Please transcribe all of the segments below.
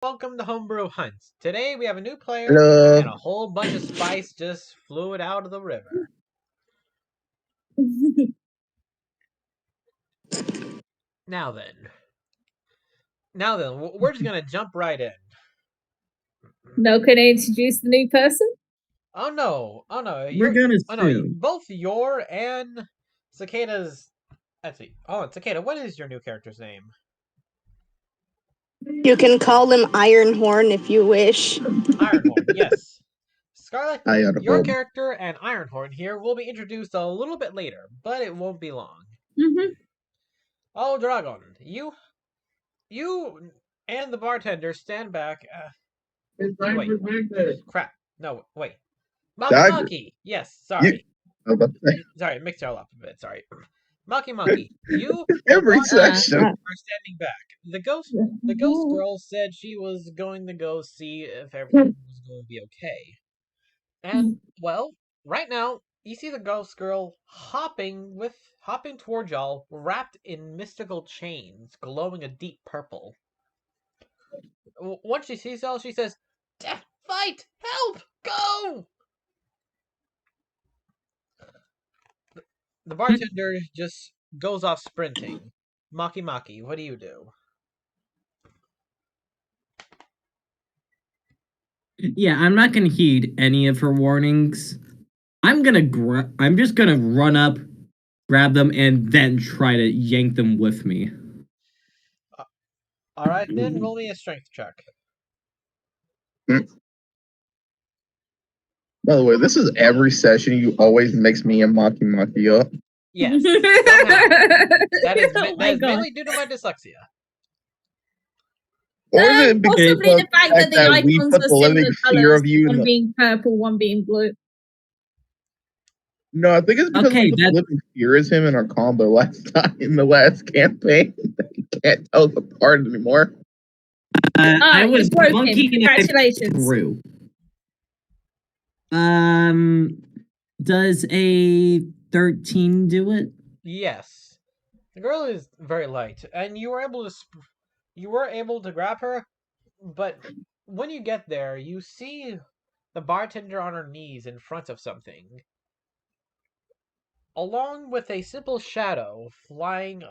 Welcome to Homebrew Hunts. Today we have a new player Hello. and a whole bunch of spice just flew out of the river. Now then, we're just gonna jump right in. No, can I introduce the new person? Oh no, We're gonna soon. both your and Cicada's. Let's see. Oh, and Cicada, what is your new character's name? You can call him Ironhorn if you wish. Ironhorn, yes. Scarlet, Ironhorn. your character and Ironhorn here will be introduced a little bit later, but it won't be long. Mm-hmm. Oh, Dragon, you and the bartender stand back. Wait. Crap. No, wait. Monkey. Yes, sorry. Sorry, mixed it all up a bit. Sorry. Monkey. You Every session are standing back. The ghost girl said she was going to go see if everything was going to be okay. And well, right now you see the ghost girl hopping towards y'all, wrapped in mystical chains, glowing a deep purple. Once she sees y'all, she says, "Fight! Help! Go!" The bartender just goes off sprinting. Maki, what do you do? Yeah, I'm not gonna heed any of her warnings. I'm just gonna run up, grab them, and then try to yank them with me. All right, then roll me a strength check. By the way, this is every session. You always mix me and Maki up. Yes, somehow. That is mainly due to my dyslexia. Or is it because possibly the fact that the icons were similar colors, one being purple, one being blue? No, I think it's because we put living fear as him in our combo last time in the last campaign. You can't tell us apart anymore. I was monkey. Congratulations. Through. Does a 13 do it? Yes. The girl is very light, and you were able to grab her, but when you get there, you see the bartender on her knees in front of something, along with a simple shadow flying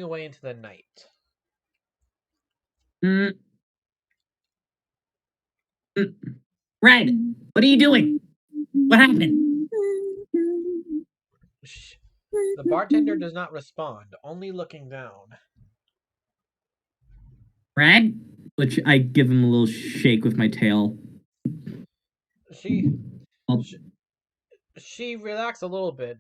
away into the night. Red, what are you doing? What happened? The bartender does not respond, only looking down. Red? Which I give him a little shake with my tail. She relaxed a little bit.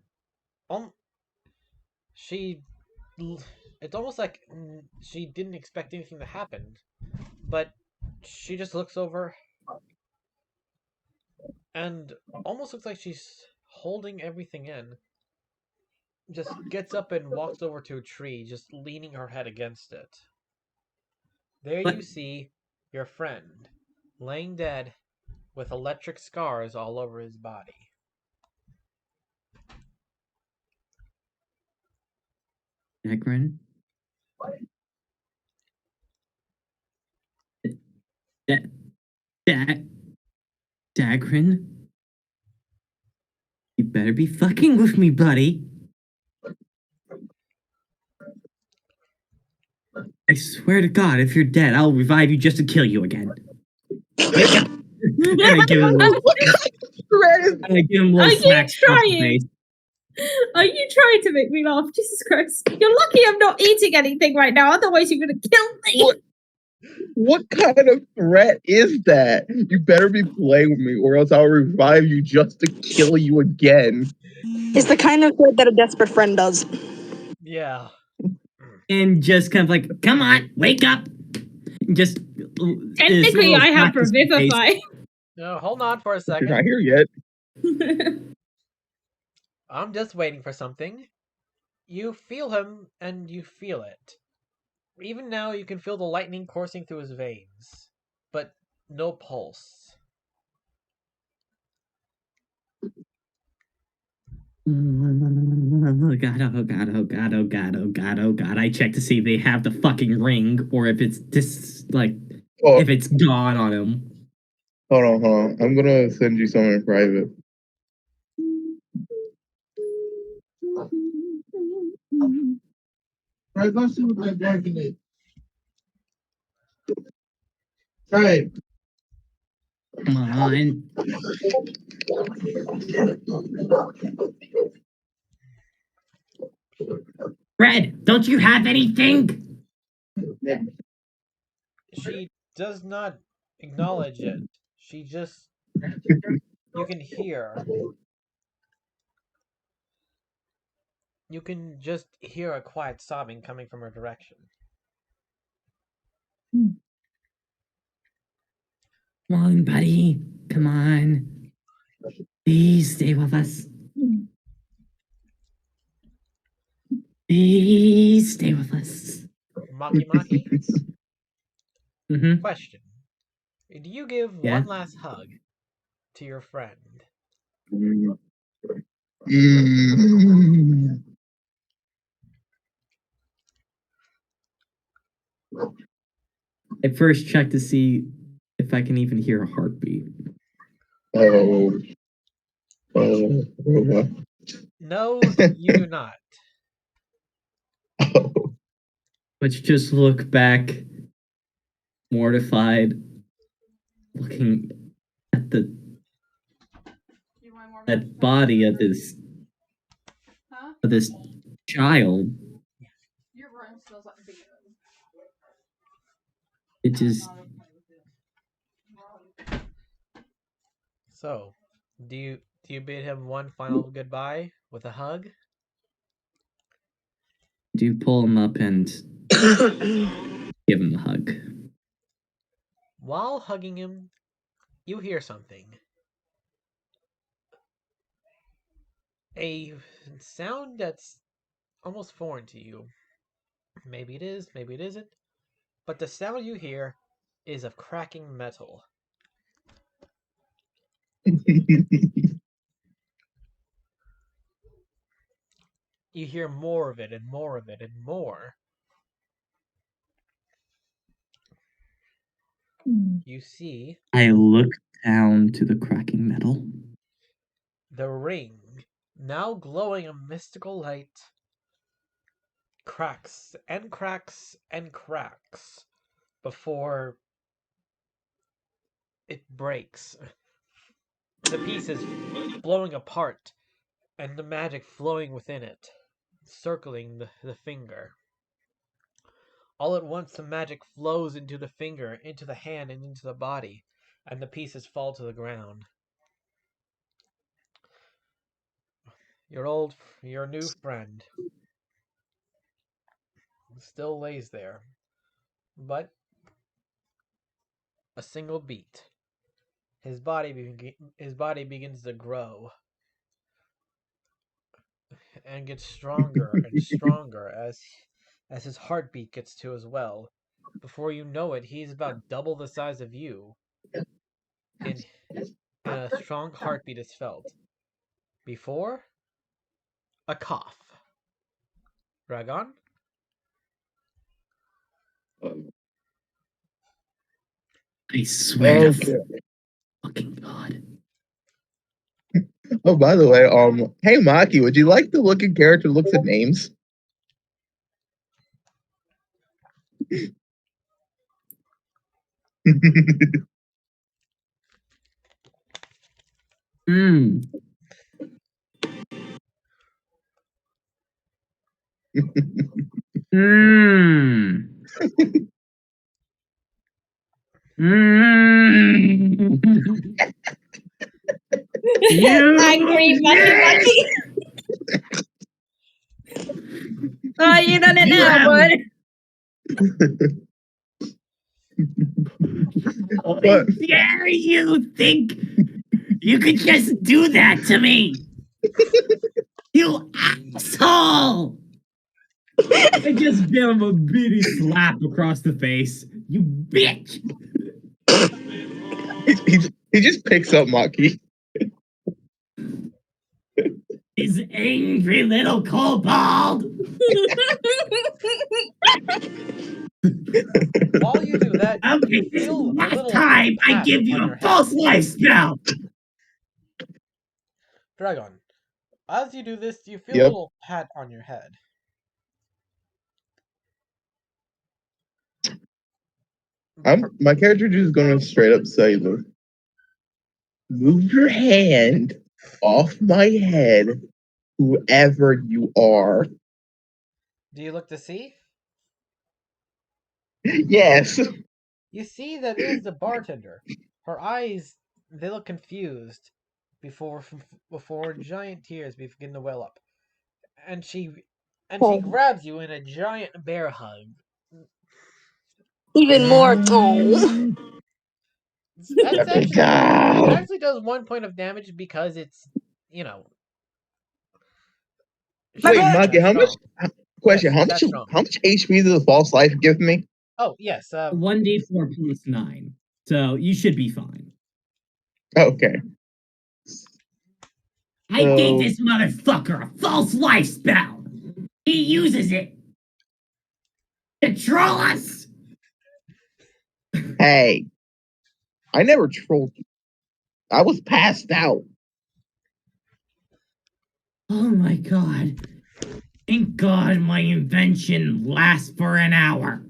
It's almost like she didn't expect anything to happen, but she just looks over and almost looks like she's holding everything in. Just gets up and walks over to a tree, just leaning her head against it. There you see your friend, laying dead with electric scars all over his body. Dagrin? Dagrin? You better be fucking with me, buddy. I swear to God, if you're dead, I'll revive you just to kill you again. Wake up! And I give him a little smack across the face. Are you trying to make me laugh? Jesus Christ. You're lucky I'm not eating anything right now, otherwise you're gonna kill me. What kind of threat is that? You better be playing with me, or else I'll revive you just to kill you again. It's the kind of threat that a desperate friend does. Yeah. And just kind of like, come on, wake up! Just technically, I have Revivify. No, hold on for a second. You're not here yet. I'm just waiting for something. You feel him, and you feel it. Even now, you can feel the lightning coursing through his veins, but no pulse. Oh God. I check to see if they have the fucking ring, or if it's this, like, Oh, if it's gone on him. hold on. I'm gonna send you something in private. Right, let's see what that dragon is. Right. Come on. Red, don't you have anything? She does not acknowledge it. She just, you can hear. You can just hear a quiet sobbing coming from her direction. Come on, buddy. Come on. Please stay with us. Please stay with us. Maki Maki, Mm-hmm. question. Do you give Yeah. one last hug to your friend? I first check to see if I can even hear a heartbeat. Oh. No, you do not. Let's just look back, mortified, looking at the that body of this child. It just So, do you bid him one final goodbye with a hug? do pull him up and give him a hug. While hugging him, you hear something. A sound that's almost foreign to you. Maybe it is, maybe it isn't. But the sound you hear is of cracking metal. You hear more of it and more of it and more. You see I look down to the cracking metal. the ring, now glowing a mystical light, cracks and cracks and cracks before it breaks. The pieces blowing apart and the magic flowing within it, circling the finger. All at once, the magic flows into the finger, into the hand, and into the body, and the pieces fall to the ground. Your new friend still lays there, but a single beat. His body begins to grow and gets stronger and stronger as his heartbeat gets to as well. Before you know it, he's about double the size of you, and a strong heartbeat is felt. Before, a cough. Dragon? I swear to Okay. fucking God. Oh, by the way, hey Maki, would you like to look at character looks at names? Mmm. Mmm. Mmm. Angry Mucky Mucky. Oh, you done it You now, have- bud. How What? dare you think you could just do that to me? You asshole! I just gave him a bitty slap across the face. You bitch! He just picks up Maki. His angry little kobold. While you do that, Okay, you this is feel the a last little time I pat give you on a your head. false life spell. Dragon, as you do this, you feel a Yep. little pat on your head. My character just gonna straight up say this. Move your hand off my head, whoever you are. Do you look to see? Yes. You see that it is the bartender. Her eyes, they look confused before giant tears begin to well up. And she Oh. grabs you in a giant bear hug. Even more. Oh. That's actually it God. actually does 1 point of damage because it's, you know, My Wait, she's bad. Mikey, that how much? strong. Question: Yes, that strong. How much HP does the false life give me? Oh yes, 1d4 plus 9. So you should be fine. Okay. I gave So this motherfucker a false life spell. He uses it to troll us. hey, I never trolled you. I was passed out. Oh my god. Thank God my invention lasts for an hour.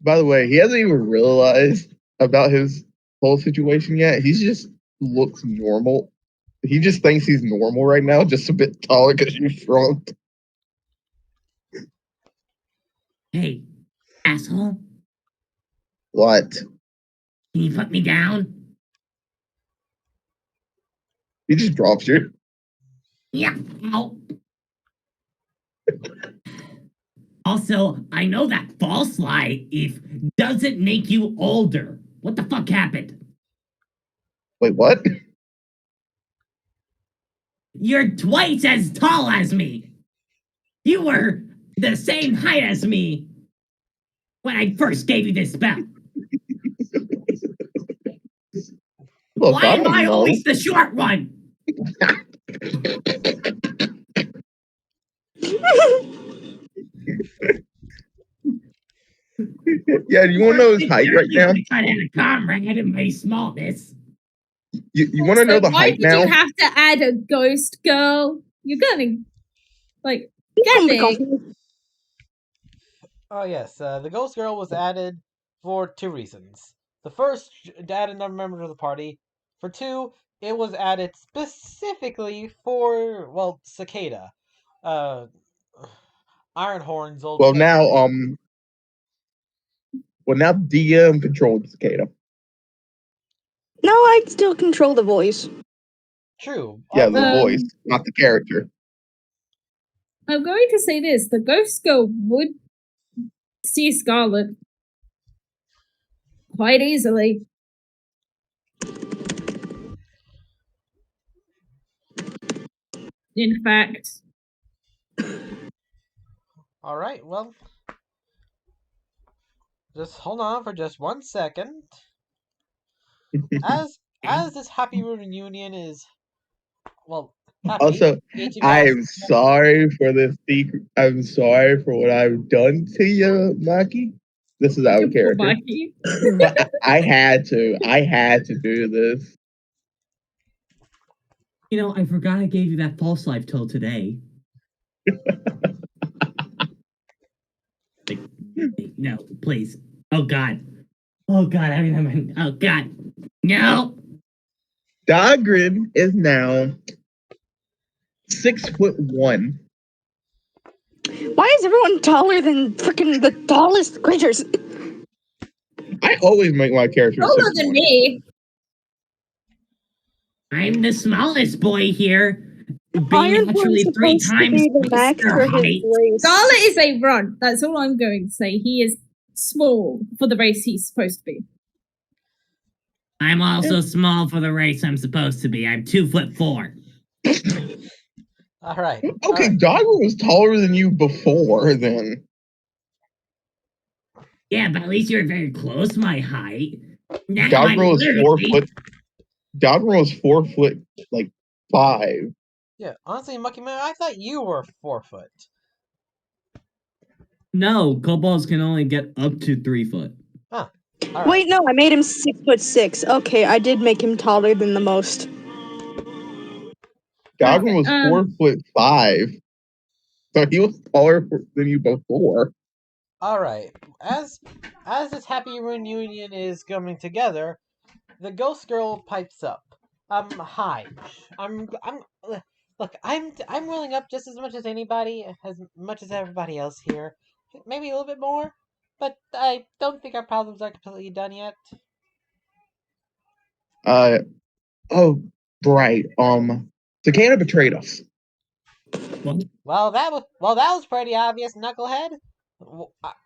By the way, he hasn't even realized about his whole situation yet. He just looks normal. He just thinks he's normal right now, just a bit taller because you shrunk. Hey, asshole, What? can you put me down? He just drops you. Yeah. Ow. Also, I know that false life if doesn't make you older. What the fuck happened? Wait, what? You're twice as tall as me. You were the same height as me when I first gave you this spell. Look, Why I am don't I know. always the short one? Yeah, do you want to know his height right now? I had a comrade in my smallness. You want to know So the why height did now? you have to add a ghost girl? You're gonna like He's get gonna be me. confused. oh yes, the ghost girl was added for 2 reasons. The first, to add another member to the party. For two, it was added specifically for, well, Cicada, uh, Ironhorn's old Well, plaything. now DM controlled Cicada. No, I still control the voice. True, Yeah, the although voice, not the character. I'm going to say this: the ghost girl would see Scarlet quite easily. In fact, all right, well, just hold on for just 1 second. As this happy reunion is, well, happy, Also, each of I y'all. am sorry for this secret. I'm sorry for what I've done to you, Maki. This is out of poor character. Mikey. But I had to. I had to do this. You know, I forgot I gave you that false life till today. No, please. Oh God. Oh God. Oh God. No. Dogrin is now 6'1". Why is everyone taller than freaking the tallest creatures? I always make my character Taller than 6'1". me. I'm the smallest boy here, being Ironborn's actually 3 supposed to times be the max Mr. for his Height. race. Scarlet is a runt. That's all I'm going to say. He is small for the race he's supposed to be. I'm also small for the race I'm supposed to be. I'm 2'4". All right. Okay, Dogrin was taller than you before then. Yeah, but at least you're very close to my height. Now I'm Dogrin was 4 literally foot. Dogrin was 4 foot, like 5. Yeah, honestly, Mucky Man, I thought you were 4 foot. No, kobolds can only get up to 3 foot. Huh. All right. Wait, no, I made him 6'6". Okay, I did make him taller than the most. Goblin was Okay, 4'5". So he was taller than you before. All right. As this happy reunion is coming together, the ghost girl pipes up. Hi. Look, I'm rolling up just as much as anybody, as much as everybody else here. Maybe a little bit more, but I don't think our problems are completely done yet. Oh, right. Cicada betrayed us. Well, that was pretty obvious, knucklehead.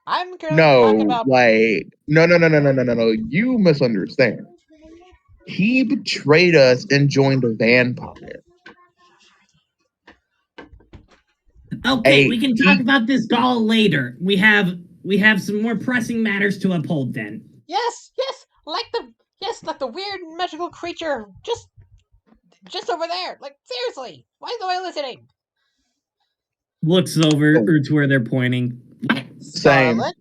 I'm currently talking No, about. wait. No. You misunderstand. He betrayed us and joined a vampire. Okay, we can talk about this doll later. We have some more pressing matters to uphold then. Yes, like the weird magical creature just over there. Like seriously, why is nobody listening? Looks over to where they're pointing. Same. Scarlet.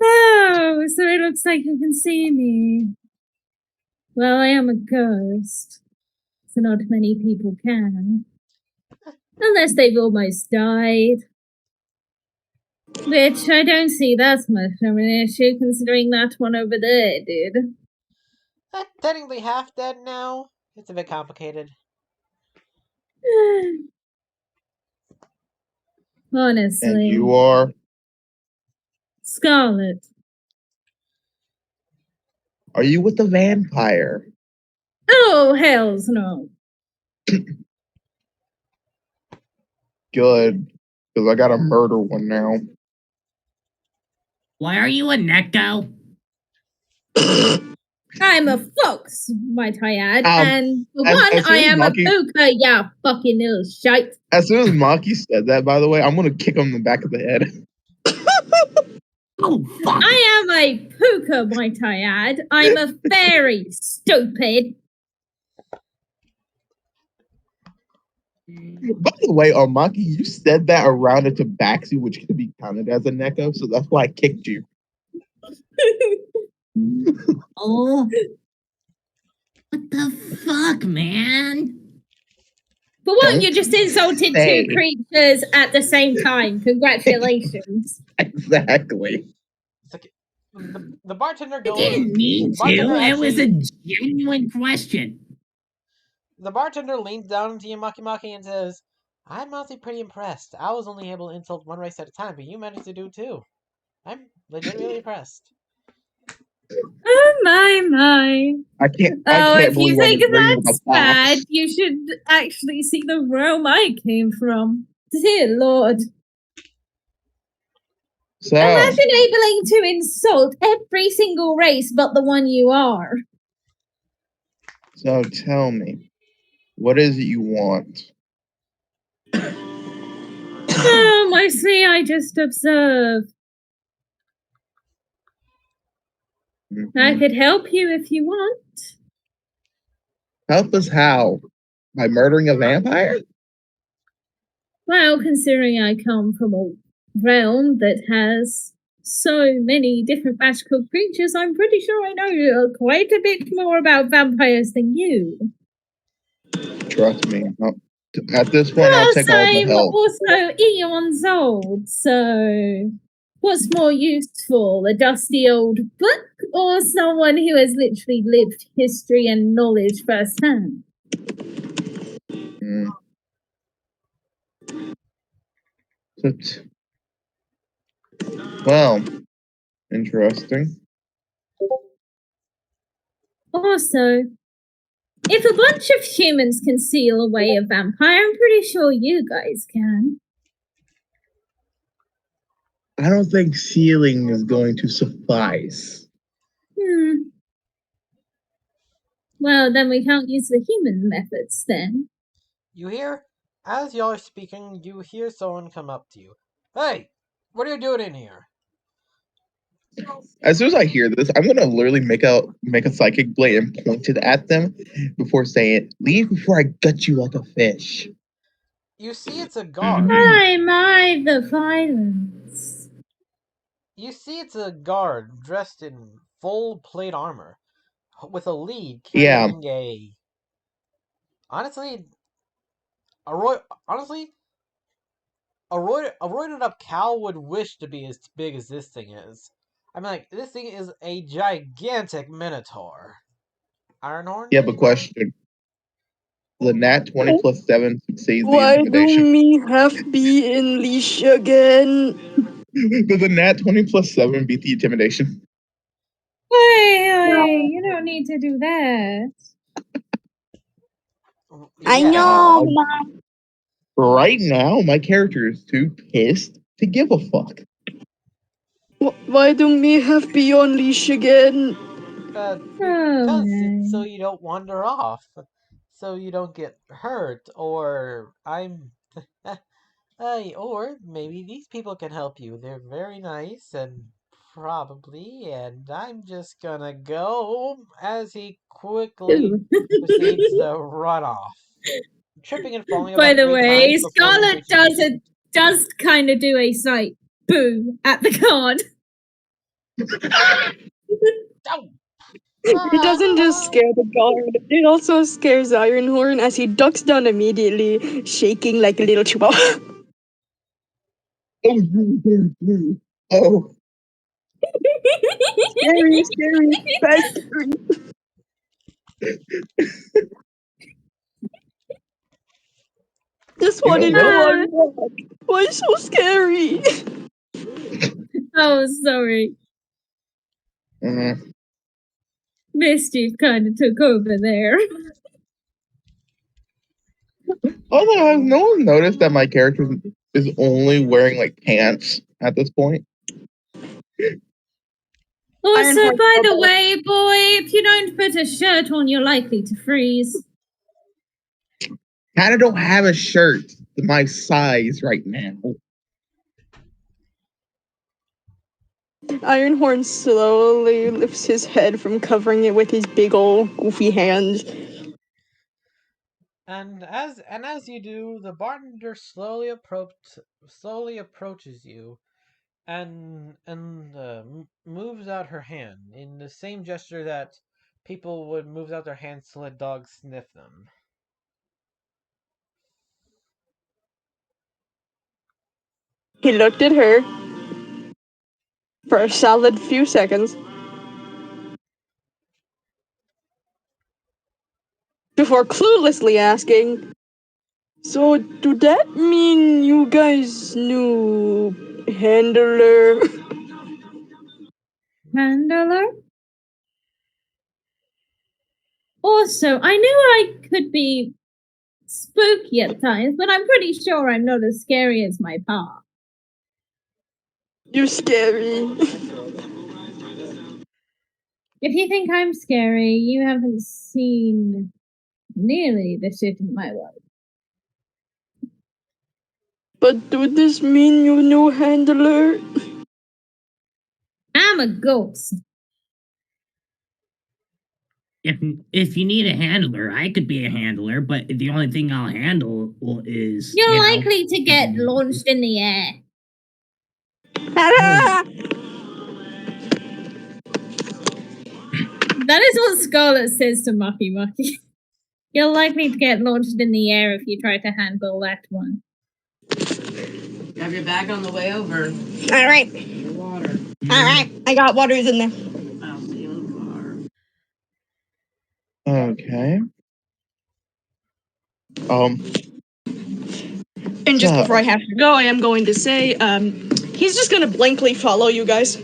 Oh, so it looks like you can see me. Well, I am a ghost, so not many people can. Unless they've almost died. Which I don't see that much of an issue, considering that one over there did. Technically half dead now. It's a bit complicated. Honestly. And you are? Scarlet. Are you with the vampire? Oh, hells no. Good. Because I got to murder one now. Why are you a Neko? I'm a fox, might I add. And for as one, soon I as am Maki- a poker, yeah, fucking little shite. As soon as Maki said that, by the way, I'm going to kick him in the back of the head. Oh, fuck! I am a puka, might I add. I'm a fairy, stupid. By the way, Maki, you said that around a tabaxi, which could be counted as a Neko, so that's why I kicked you. Oh. What the fuck, man? For one, Don't you just insulted say. 2 creatures at the same time. Congratulations. Exactly. The bartender I goes. didn't mean to. It was a genuine question. The bartender leans down into Maki and says, "I'm honestly pretty impressed. I was only able to insult one race at a time, but you managed to do 2. I'm legitimately impressed." Oh my. I can't If you believe I'm think agreeing with that's a fox. bad, you should actually see the realm I came from. Dear Lord. So, Imagine able to insult every single race but the one you are. so tell me, what is it you want? Oh, mostly I just observe. Mm-hmm. I could help you if you want. Help us how? By murdering a vampire? Well, considering I come from a realm that has so many different magical creatures, I'm pretty sure I know quite a bit more about vampires than you. Trust me. At this point, I'll take all the I'm help. also eons old, so what's more useful, a dusty old book or someone who has literally lived history and knowledge firsthand? Mm. Well, interesting. Also, if a bunch of humans can seal away a vampire, I'm pretty sure you guys can. I don't think sealing is going to suffice. Well, then we can't use the human methods then. You hear? As y'all are speaking, you hear someone come up to you. "Hey, what are you doing in here?" As soon as I hear this, I'm gonna literally make a psychic blade and point it at them before saying, "Leave before I gut you like a fish." You see it's a guard. My, the violence. You see it's a guard dressed in full plate armor with a lead Yeah, carrying a honestly a roy honestly a roided up cow would wish to be as big as this thing is. I mean, like, this thing is a gigantic minotaur. Ironhorn? yeah, but question: the nat 20 plus 7 succeeds the Why do intimidation. me have be in leash again? Does the nat 20 plus 7 beat the intimidation? Hey, you don't need to do that. I Yeah. know, Right now, my character is too pissed to give a fuck. Why do me have be on leash again? Because it's so man. you don't wander off. So you don't get hurt, or or maybe these people can help you. They're very nice and probably, and I'm just gonna go as he quickly Ooh. proceeds to run off, tripping and falling By about the 3 times way, before he Scarlet reaches you. does kind of do a slight boo at the card. Ow! It doesn't just scare the guard, it also scares Ironhorn as he ducks down immediately, shaking like a little chihuahua. Oh, you there too. Oh, Scary, scary, fast, scary. Just you know wanted to what? walk. Why so scary? Oh, sorry. Mischief kind of took over there. Although, has no one noticed that my character is only wearing like pants at this point? Also, Ironhorn by the bubble. way, boy, if you don't put a shirt on, you're likely to freeze. Kinda don't have a shirt my size right now. Ironhorn slowly lifts his head from covering it with his big old goofy hands. And as you do, the bartender slowly approaches you and moves out her hand in the same gesture that people would move out their hands to let dogs sniff them. He looked at her for a solid few seconds before cluelessly asking, "So, do that mean you guys knew Handler?" Handler? Also, I knew I could be spooky at times, but I'm pretty sure I'm not as scary as my pa. You're scary. If you think I'm scary, you haven't seen nearly the shit in my life. But do this mean you knew Handler? I'm a ghost. If you need a handler, I could be a handler, but the only thing I'll handle is You're likely to get launched in the air. That is what Scarlet says to Mucky Mucky. You're likely to get launched in the air if you try to handle that one. Have your bag on the way over. Alright, Your water. alright. I got waters in there. I'll see you in the car. Okay. And just before I have to go, I am going to say, he's just gonna blankly follow you guys.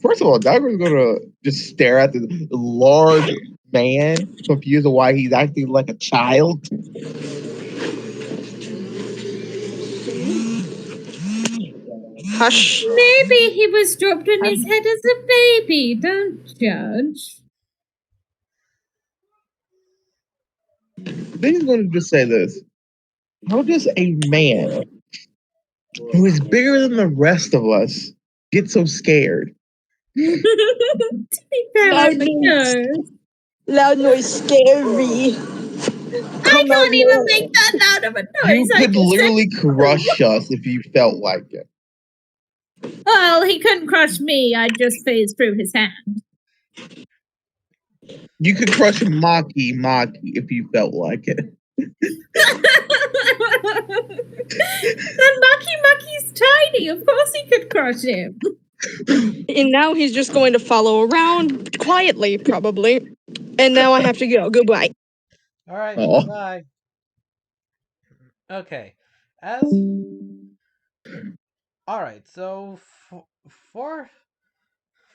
First of all, Dagger's gonna just stare at the large man, confused of why he's acting like a child. Hush. Maybe he was dropped on his head as a baby. Don't judge. Then he's gonna just say this. How does a man who is bigger than the rest of us get so scared? To be fair, I'm a ghost. Loud noise, scary. I Come out can't even now. make that loud of a noise. You I could just said, literally crush us if you felt like it. well, he couldn't crush me. I just phased through his hand. You could crush Maki if you felt like it. Then Maki's tiny. Of course he could crush him. And now he's just going to follow around quietly, probably. And now I have to go. Goodbye. All right, Aw. bye. Okay, as all right. So for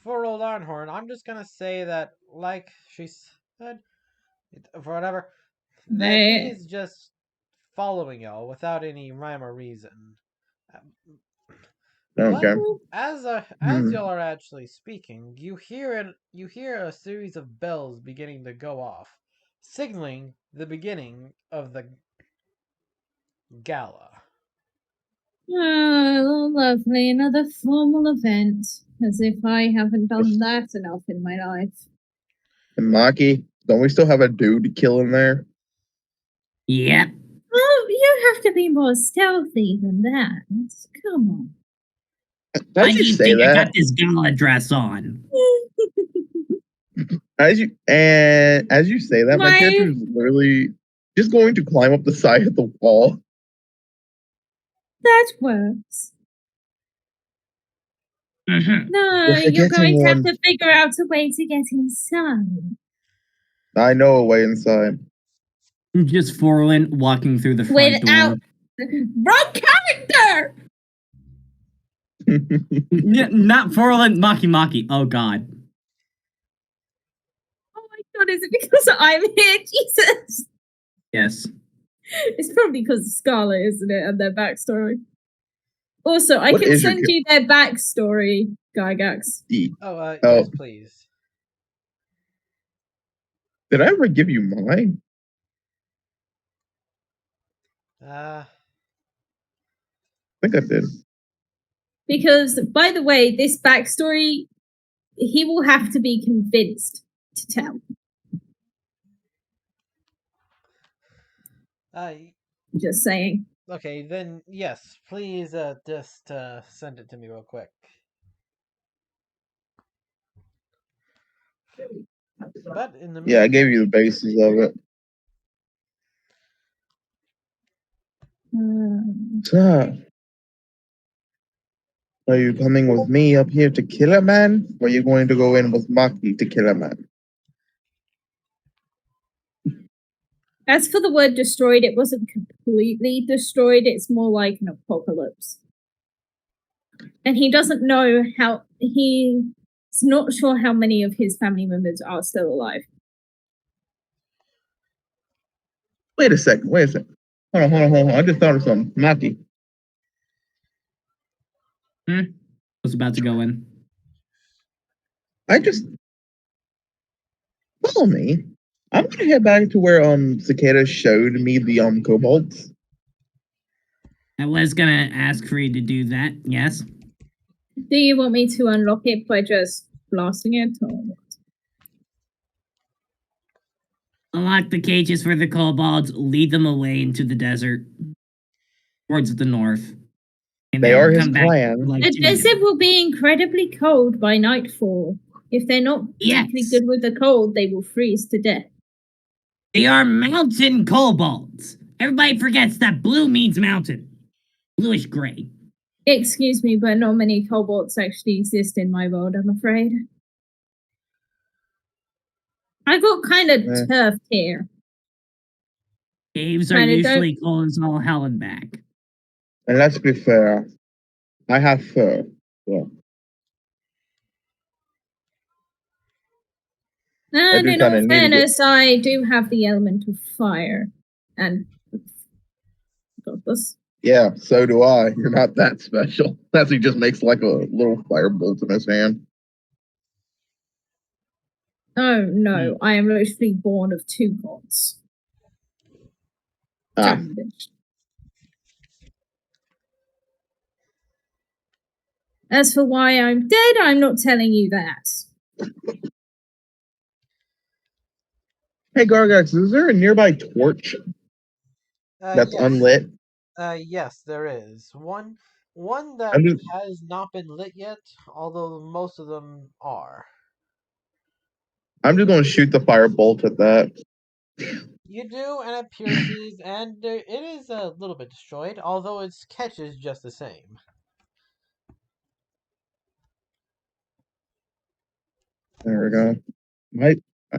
old Arnhorn, I'm just gonna say that, like she said, for whatever, that he is just following y'all without any rhyme or reason. But Okay. as y'all are actually speaking, you hear a series of bells beginning to go off, signaling the beginning of the gala. Oh, lovely. Another formal event. As if I haven't done that enough in my life. And Maki, don't we still have a dude killing there? Yep. Oh, you have to be more stealthy than that. Come on. How'd I you keep say thinking I that? got this gala dress on. As you say that, my character is literally just going to climb up the side of the wall. That works. Mm-hmm. No, You're you're going forgetting to have one. to figure out a way to get inside. I know a way inside. Just Forlin walking through the front Without door. wrong character. Not Forlin, Maki. Oh god. Oh my god, is it because I'm here? Jesus. Yes. It's probably because of Scarlet, isn't it? And their backstory. Also, I What can is your send you their backstory, Gygax. Oh, Yes, please. did I ever give you mine? Uh, I think I did. Because, by the way, this backstory, he will have to be convinced to tell. Just saying. Okay, then yes, please just send it to me real quick. But in the Yeah, I gave meantime, you the basis of it. So, are you coming with me up here to kill a man, or are you going to go in with Maki to kill a man? As for the word destroyed, it wasn't completely destroyed. It's more like an apocalypse. And he doesn't know how, he's not sure how many of his family members are still alive. Wait a second. Hold on. I just thought of something. Maki. Was about to go in. Follow me. I'm gonna head back to where Cicada showed me the kobolds. I was gonna ask for you to do that, yes. Do you want me to unlock it by just blasting it? Or what? Unlock the cages for the kobolds, lead them away into the desert. Towards the north. And They then are his come back clan. like The 2 desert minutes. will be incredibly cold by nightfall. If they're not particularly Yes. good with the cold, they will freeze to death. They are mountain kobolds. Everybody forgets that blue means mountain. Bluish gray. Excuse me, but not many kobolds actually exist in my world, I'm afraid. I got kind of turfed here. Caves are Kinda usually cold as all hell and back. And let's be fair. I have fur. Yeah. And do in all kinda need it. fairness, I do have the element of fire. And got this. Yeah, so do I. You're not that special. That's he just makes like a little firebolt in his hand. Oh no, I am literally born of two gods. Ah. Sorry, bitch. As for why I'm dead, I'm not telling you that. Hey, Gargax, is there a nearby torch that's Yes. unlit? Yes, there is. One that I'm just, has not been lit yet, although most of them are. I'm just going to shoot the firebolt at that. You do, and it pierces, and it is a little bit destroyed, although its catch is just the same. There we go.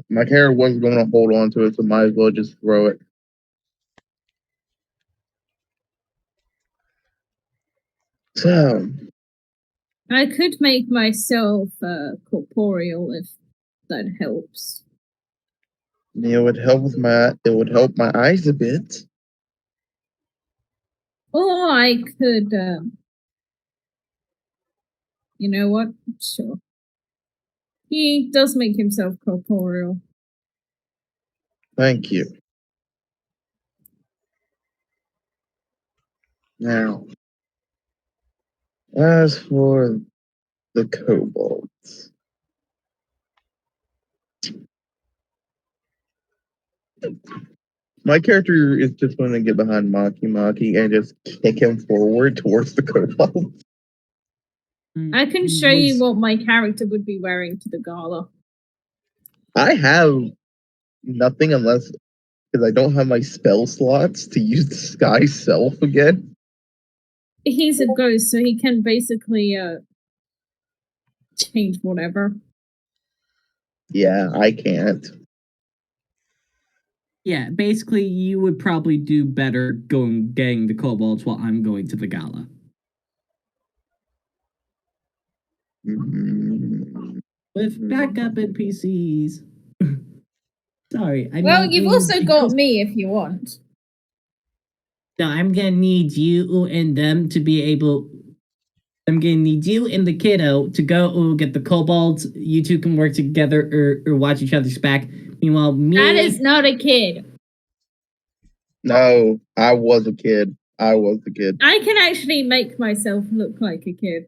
My hair was going to hold on to it, so might as well just throw it. So, I could make myself corporeal if that helps. it would help my eyes a bit. Or I could, you know what? Sure. He does make himself corporeal. Thank you. Now, as for the kobolds, my character is just going to get behind Maki and just kick him forward towards the kobolds. I can show you what my character would be wearing to the gala. I have nothing unless because I don't have my spell slots to use disguise self again. He's a ghost, so he can basically change whatever. Yeah, I can't. Yeah, basically, you would probably do better getting the kobolds while I'm going to the gala. With backup NPCs. Sorry, You've also got me if you want. No, I'm gonna need you and them to be able. I'm gonna need you and the kiddo to go get the kobolds. You two can work together or watch each other's back. Meanwhile, me. That is not a kid. No, I was a kid. I was the kid. I can actually make myself look like a kid.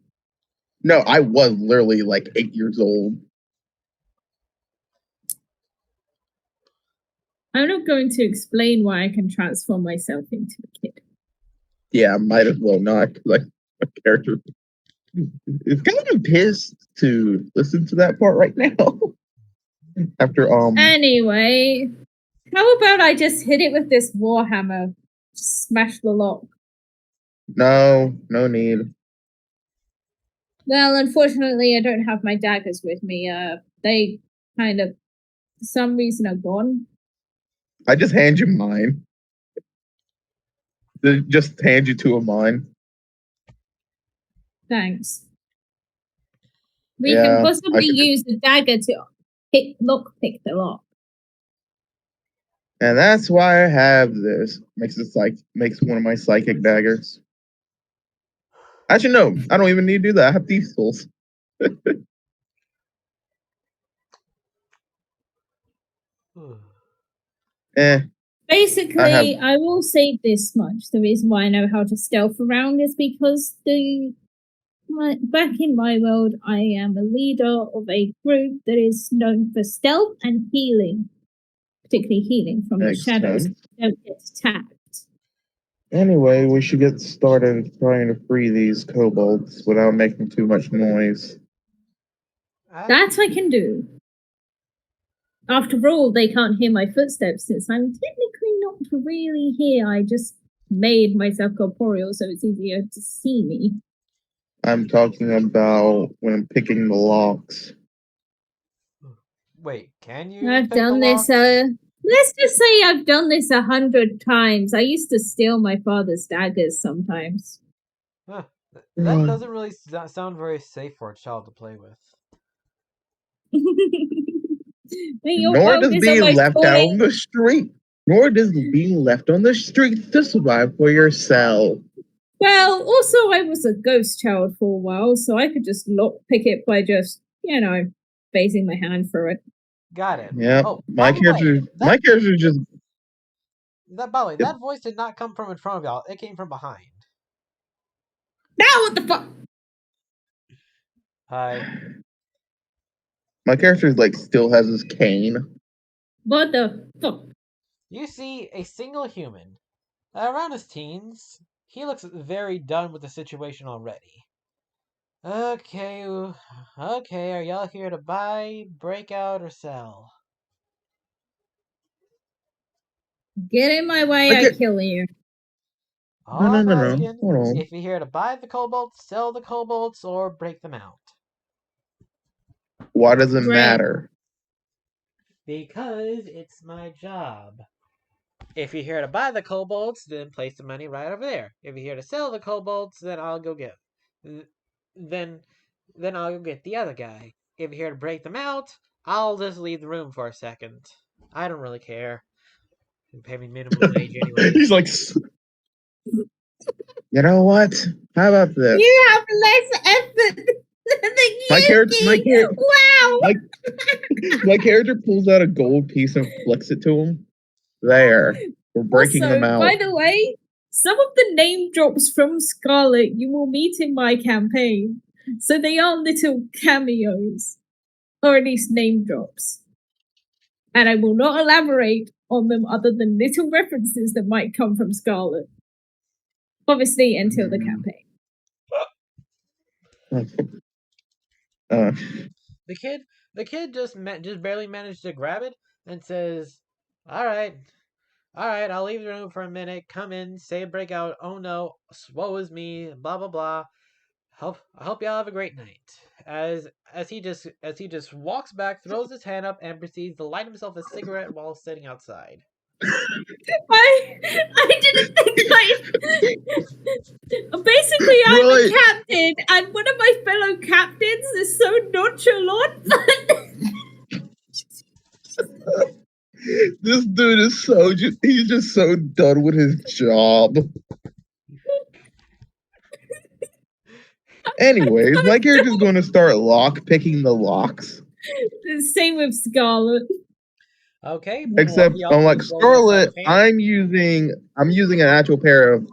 No, I was literally like 8 years old. I'm not going to explain why I can transform myself into a kid. Yeah, might as well not, because my character is kind of pissed to listen to that part right now. After Anyway, how about I just hit it with this warhammer? Smash the lock. No need. Well, unfortunately, I don't have my daggers with me. They kind of, for some reason, are gone. I just hand you mine. Just hand you two of mine. Thanks. We can possibly use the dagger to pick the lock. And that's why I have this. Makes one of my psychic daggers. Actually, no, I don't even need to do that. I have thieves' tools. Basically, I will say this much. The reason why I know how to stealth around is because back in my world, I am a leader of a group that is known for stealth and healing, particularly healing from the shadows. Don't get attacked. Anyway, we should get started trying to free these kobolds without making too much noise. That I can do. After all, they can't hear my footsteps since I'm technically not really here. I just made myself corporeal so it's easier to see me. I'm talking about when I'm picking the locks. Wait, can you? I've done this. Let's just say I've done this 100 times. I used to steal my father's daggers sometimes. Huh. That doesn't really sound very safe for a child to play with. Nor does being left out on the street. Nor does being left on the street to survive for yourself. Well, also I was a ghost child for a while, so I could just lockpick it by just, facing my hand through it. Got it. Yeah. Oh, my character just. By the way, that voice did not come from in front of y'all. It came from behind. Now what the fuck? Hi. My character like still has his cane. What the fuck? You see a single human. Around his teens. He looks very done with the situation already. Okay, okay, are y'all here to buy, break out, or sell? Get in my way, I I get kill you. All I'm no. asking, Hold on. if you're here to buy the kobolds, sell the kobolds, or break them out. Why does it Great. matter? Because it's my job. If you're here to buy the kobolds, then place the money right over there. If you're here to sell the kobolds, then I'll go get then I'll go get the other guy. If you're here to break them out, I'll just leave the room for a second. I don't really care. You pay me minimum wage anyways. He's like, you know what? How about this? You have less effort than My character, Wow. my character pulls out a gold piece and flicks it to him. There, we're breaking Also, them out. by the way, some of the name drops from Scarlet you will meet in my campaign. So they are little cameos, or at least name drops. And I will not elaborate on them other than little references that might come from Scarlet. Obviously, until the campaign. The kid just barely managed to grab it and says, "All right, I'll leave the room for a minute. Come in, say a breakout. Oh no, woe is me. Blah blah blah. I hope y'all have a great night." As he just walks back, throws his hand up, and proceeds to light himself a cigarette while sitting outside. I didn't think Basically, I'm Right. a captain, and one of my fellow captains is so nonchalant. This dude is he's just so done with his job. Anyways, my character's going to start lock picking the locks. Same with Scarlet. Okay, Except y'all I'm like, just roll a sleight Scarlet, of hand. I'm using an actual pair of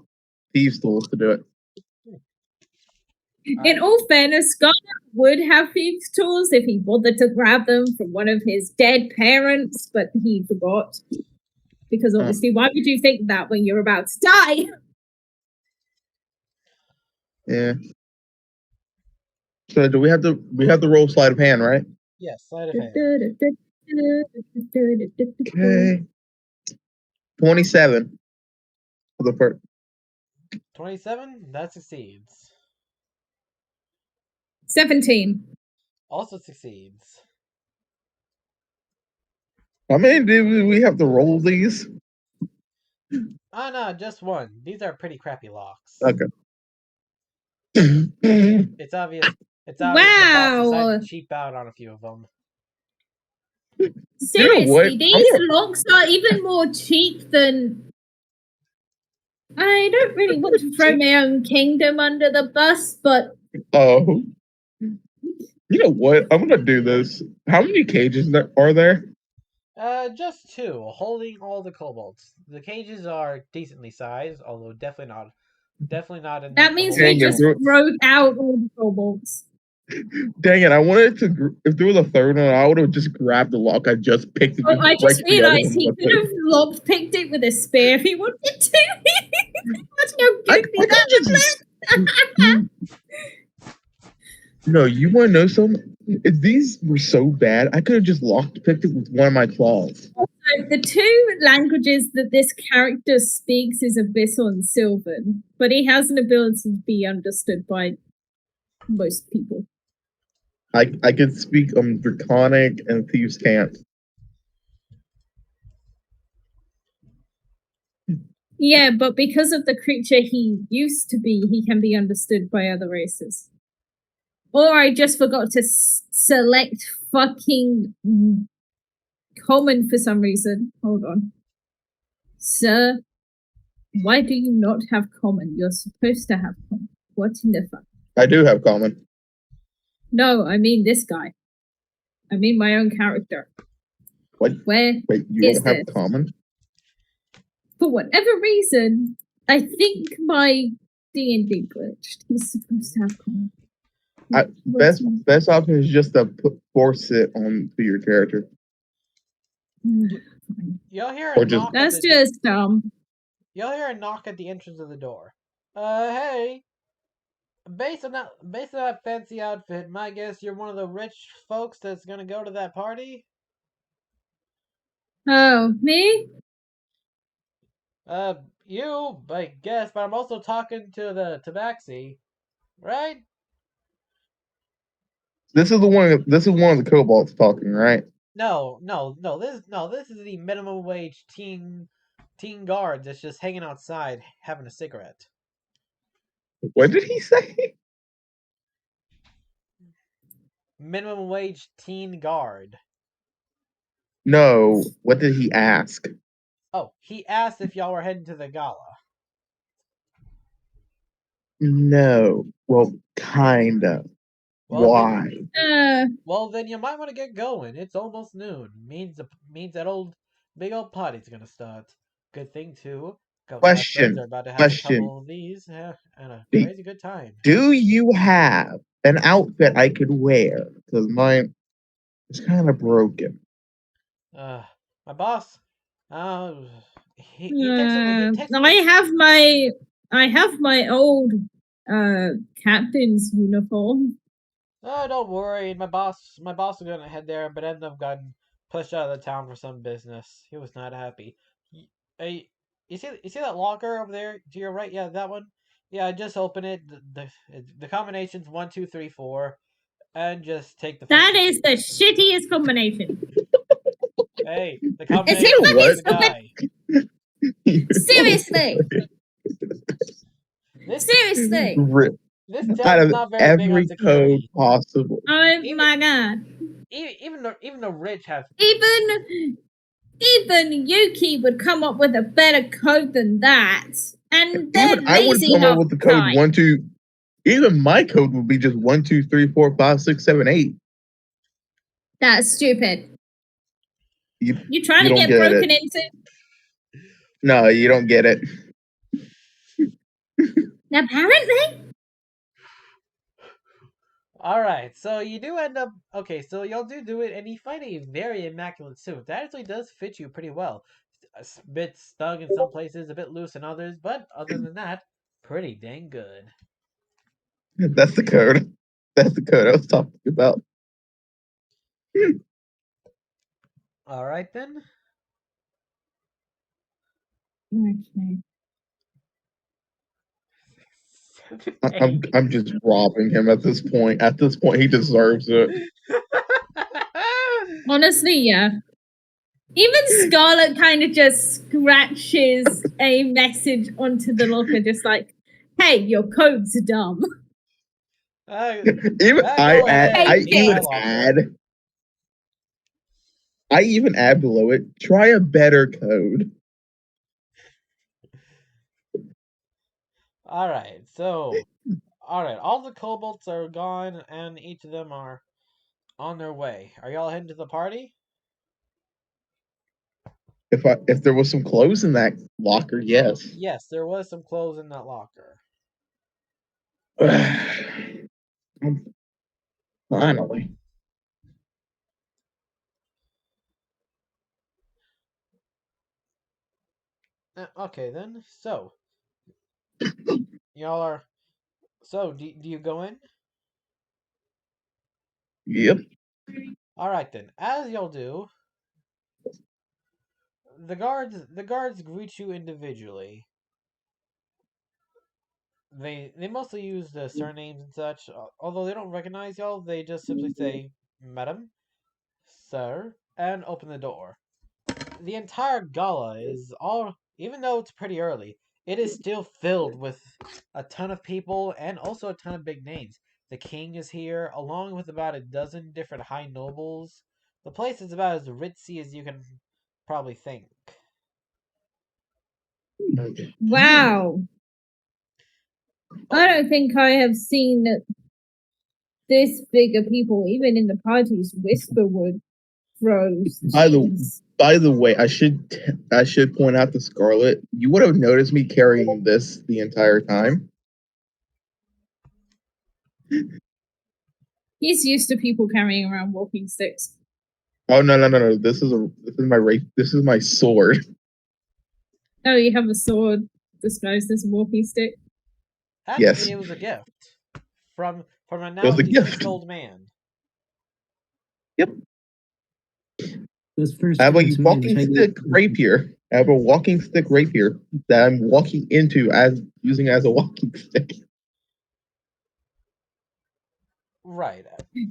thieves tools to do it. In all fairness, Scarlet would have thieves' tools if he bothered to grab them from one of his dead parents, but he forgot. Because obviously, why would you think that when you're about to die? Yeah. So do we have to roll sleight of hand, right? Yes, sleight of hand. Okay. 27 for the first. 27. That succeeds. 17. Also succeeds. How many do we have to roll these? Oh no, just one. These are pretty crappy locks. Okay. It's obvious. The boss decided Wow! to cheap out on a few of them. Seriously, what? these locks are even more cheap than. I don't really want to throw my own kingdom under the bus, but. Oh. You know what? I'm gonna do this. How many cages are there? Just two, holding all the kobolds. The cages are decently sized, although definitely not enough. That means we just wrote out all the kobolds. Dang it! I wanted to. If there was a third one, I would have just grabbed the lock. I just picked it. Oh, I just realized he could have lock picked it with a spear if he wanted to. That's no good. No, you want to know something? If these were so bad, I could have just picked it with one of my claws. Also, the two languages that this character speaks is Abyssal and Sylvan, but he has an ability to be understood by most people. I could speak Draconic and Thieves' Cant. Yeah, but because of the creature he used to be, he can be understood by other races. Or I just forgot to select fucking common for some reason. Hold on. Sir, why do you not have common? You're supposed to have common. What in the fuck? I do have common. No, I mean this guy. I mean my own character. What? Where Wait, you don't have common? For whatever reason, I think my D&D glitched. He's supposed to have common. Best option is just to force it onto your character. You'll hear Or a just- knock. That's just dumb. You'll hear a knock at the entrance of the door. Hey. Based on that fancy outfit, my guess you're one of the rich folks that's gonna go to that party. Oh, me? You, I guess, but I'm also talking to the tabaxi, right? This is one of the kobolds talking, right? No. This is the minimum wage teen guard that's just hanging outside having a cigarette. What did he say? Minimum wage teen guard. No. What did he ask? Oh, he asked if y'all were heading to the gala. No. Well, kinda. Well, Why? Well, then you might want to get going. It's almost noon. Means that big old party's gonna start. Good thing too. A couple of my friends are about to have a couple of these and a crazy good time. Do you have an outfit I could wear? Because mine is kind of broken. My boss. He takes I have my old captain's uniform. Oh, don't worry. My boss was gonna head there, but ended up getting pushed out of the town for some business. He was not happy. Hey, you see that locker over there to your right? Yeah, that one. Yeah, just open it. The combination's 1, 2, 3, 4, and just take the. That is the shittiest combination. Hey, the Is combination it is the guy. Seriously. Seriously. This Out town's of not very big on every code security. possible. Oh my god. Even the rich have. Even Yuki would come up with a better code than that. And they're Even I would lazy come up half with the the code time. 1, 2. Even my code would be just 1, 2, 3, 4, 5, 6, 7, 8. That's stupid. You trying you to don't get broken it. into? No, you don't get it. Apparently. Alright, so you do end up. Okay, so y'all do it, and you find a very immaculate suit. That actually does fit you pretty well. A bit snug in some places, a bit loose in others, but other than that, pretty dang good. That's the code. That's the code I was talking about. Alright then. I'm just robbing him at this point. At this point, he deserves it. Honestly, yeah. Even Scarlet kind of just scratches a message onto the locker, just like, "Hey, your code's dumb." Even I even add below it. Try a better code. Alright, so. Alright, all the kobolds are gone, and each of them are on their way. Are y'all heading to the party? If there was some clothes in that locker, yes. Yes, there was some clothes in that locker. Finally. Okay then. So y'all are. So do you go in? Yep. All right then. As y'all do, the guards greet you individually. They mostly use the surnames and such. Although they don't recognize y'all, they just simply say, "Madam, sir," and open the door. The entire gala is all, even though it's pretty early, it is still filled with a ton of people and also a ton of big names. The king is here, along with about a dozen different high nobles. The place is about as ritzy as you can probably think. Wow. I don't think I have seen this big of people, even in the parties Whisperwood throws. By the way, I should point out to Scarlet, you would have noticed me carrying this the entire time. He's used to people carrying around walking sticks. Oh no! This is my sword. Oh, you have a sword disguised as a walking stick? Actually, Yes. it was a gift from a was now a gift. deceased old man. Yep. This first I have a came to me, walking which I stick rapier. I have a walking stick rapier that I'm walking into using as a walking stick. Right.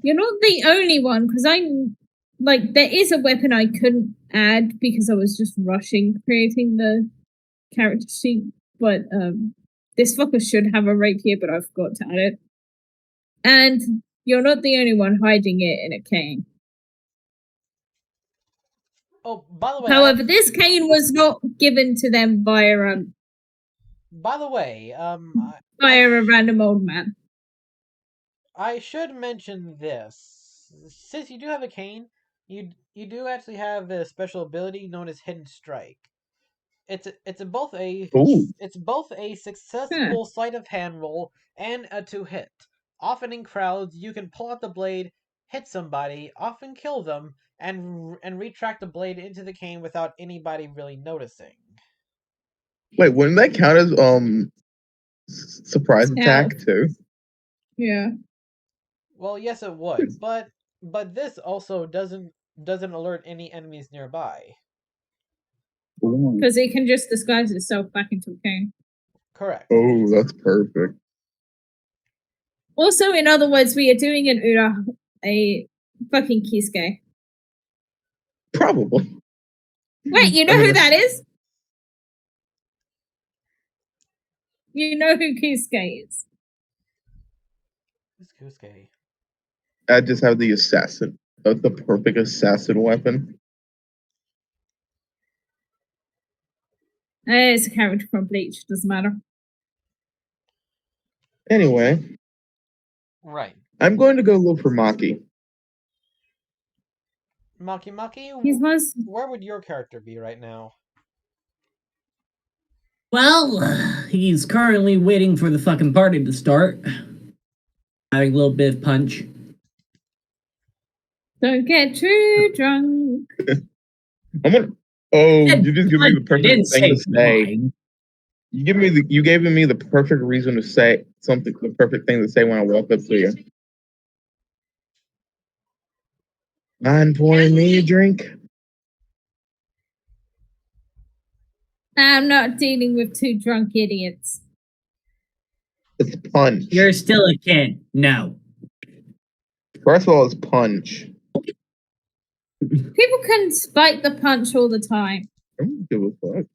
You're not the only one, because I'm like, there is a weapon I couldn't add because I was just rushing creating the character sheet, but this fucker should have a rapier, but I forgot to add it. And you're not the only one hiding it in a cane. Oh, by the way, However, this cane was not given to them via a random old man. I should mention this. Since you do have a cane, you do actually have a special ability known as Hidden Strike. It's both a successful sleight of hand roll and a 2-hit. Often in crowds, you can pull out the blade, hit somebody, often kill them, and retract the blade into the cane without anybody really noticing. Wait, wouldn't that count as surprise attack too? Yeah. Well, yes, it would, but this also doesn't alert any enemies nearby. Because it can just disguise itself back into a cane. Correct. Oh, that's perfect. Also, in other words, we are doing an a fucking Kisuke. Probably. Wait, you know who that is? You know who Kisuke is. Who's Kisuke? I just have the assassin. That's the perfect assassin weapon. It's a character from Bleach, doesn't matter. Anyway. Right. I'm going to go look for Maki. Maki, where would your character be right now? Well, he's currently waiting for the fucking party to start. Having a little bit of punch. Don't get too drunk. I'm gonna. Oh, you just give me the perfect thing to say. You gave me the perfect reason to say something. The perfect thing to say when I walk up to you. Mind pouring me a drink? I'm not dealing with two drunk idiots. It's punch. You're still a kid. No. First of all, it's punch. People can spike the punch all the time. I don't give a fuck.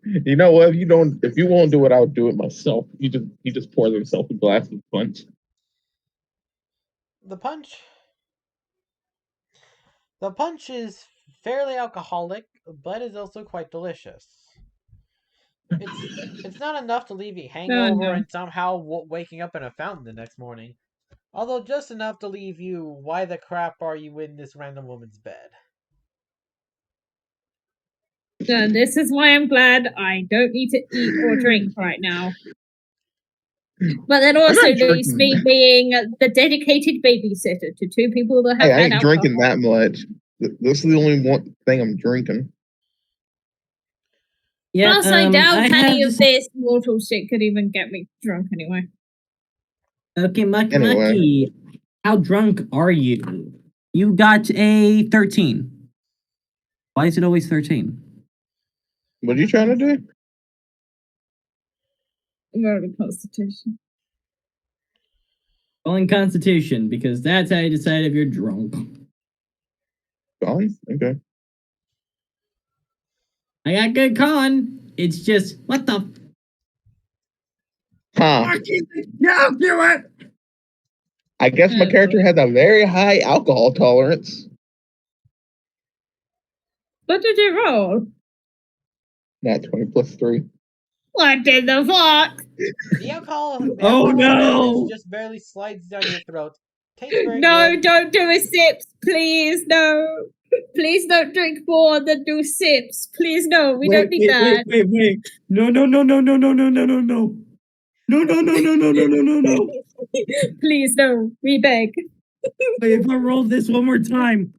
You know what? If you won't do it, I'll do it myself. He just pours himself a glass of punch. The punch is fairly alcoholic, but is also quite delicious. It's not enough to leave you hangover and somehow waking up in a fountain the next morning. Although just enough to leave you, why the crap are you in this random woman's bed? So this is why I'm glad I don't need to eat or drink right now. But that also leaves me being the dedicated babysitter to two people that have I ain't alcohol. drinking that much. This is the only one thing I'm drinking. Yeah, plus, I doubt any of this mortal shit could even get me drunk anyway. Okay, Mucky, how drunk are you? You got a 13. Why is it always 13? What are you trying to do? Roll the Constitution. Rolling Constitution, because that's how you decide if you're drunk. Con? Okay. I got good con. It's just, what the? Huh. No, do it! I guess my character has a very high alcohol tolerance. What did you roll? Not 20 plus 3. What in the fuck? The alcohol no! just barely slides down your throat. Tastes very no, good. Don't do a sips, please, no. Please don't drink more than do sips. Please, no, we don't need that. Wait. No. No. Please, no, we beg. Wait, if I roll this one more time,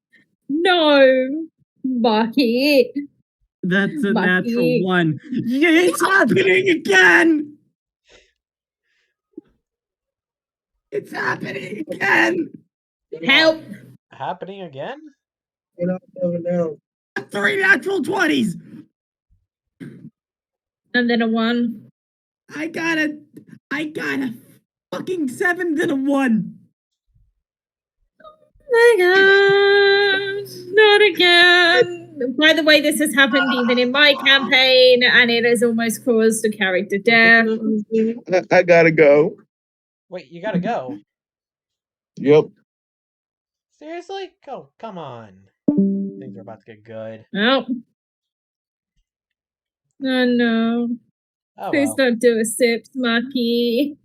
No, Bucky. that's a Bucky. natural 1. Yeah, it's happening again! It's happening again! Help! Happening again? No. 3 natural 20s! And then a 1. I got a fucking 7, then a 1. My gosh, not again. By the way, this has happened even in my campaign, and it has almost caused a character death. I gotta go. Wait, you gotta go. Yep. Seriously? Oh, come on. Things are about to get good. Oh. Oh no. Oh Please well. don't do a sip, Smucky.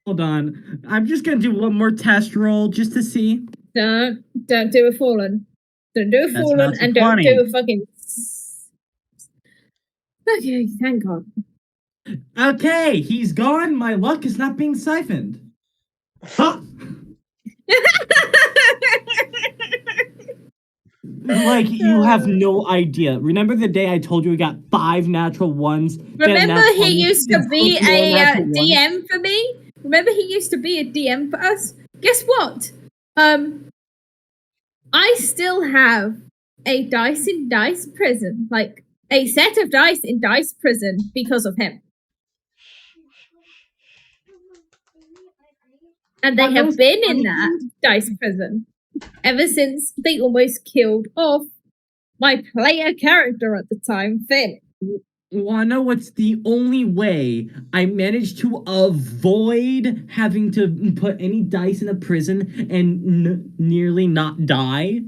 Hold on. I'm just gonna do one more test roll just to see. Don't do a fallen. Don't do a That's fallen, not and so don't funny. do a fucking. Okay, thank God. Okay, he's gone. My luck is not being siphoned. Huh? Like, you have no idea. Remember the day I told you we got 5 natural 1s? Remember he used to be a DM. DM for me? Remember he used to be a DM for us? Guess what? I still have a dice in dice prison, like a set of dice in dice prison because of him. And they have been in that dice prison ever since they almost killed off my player character at the time, Finn. Wanna know what's the only way I managed to avoid having to put any dice in a prison and nearly not die?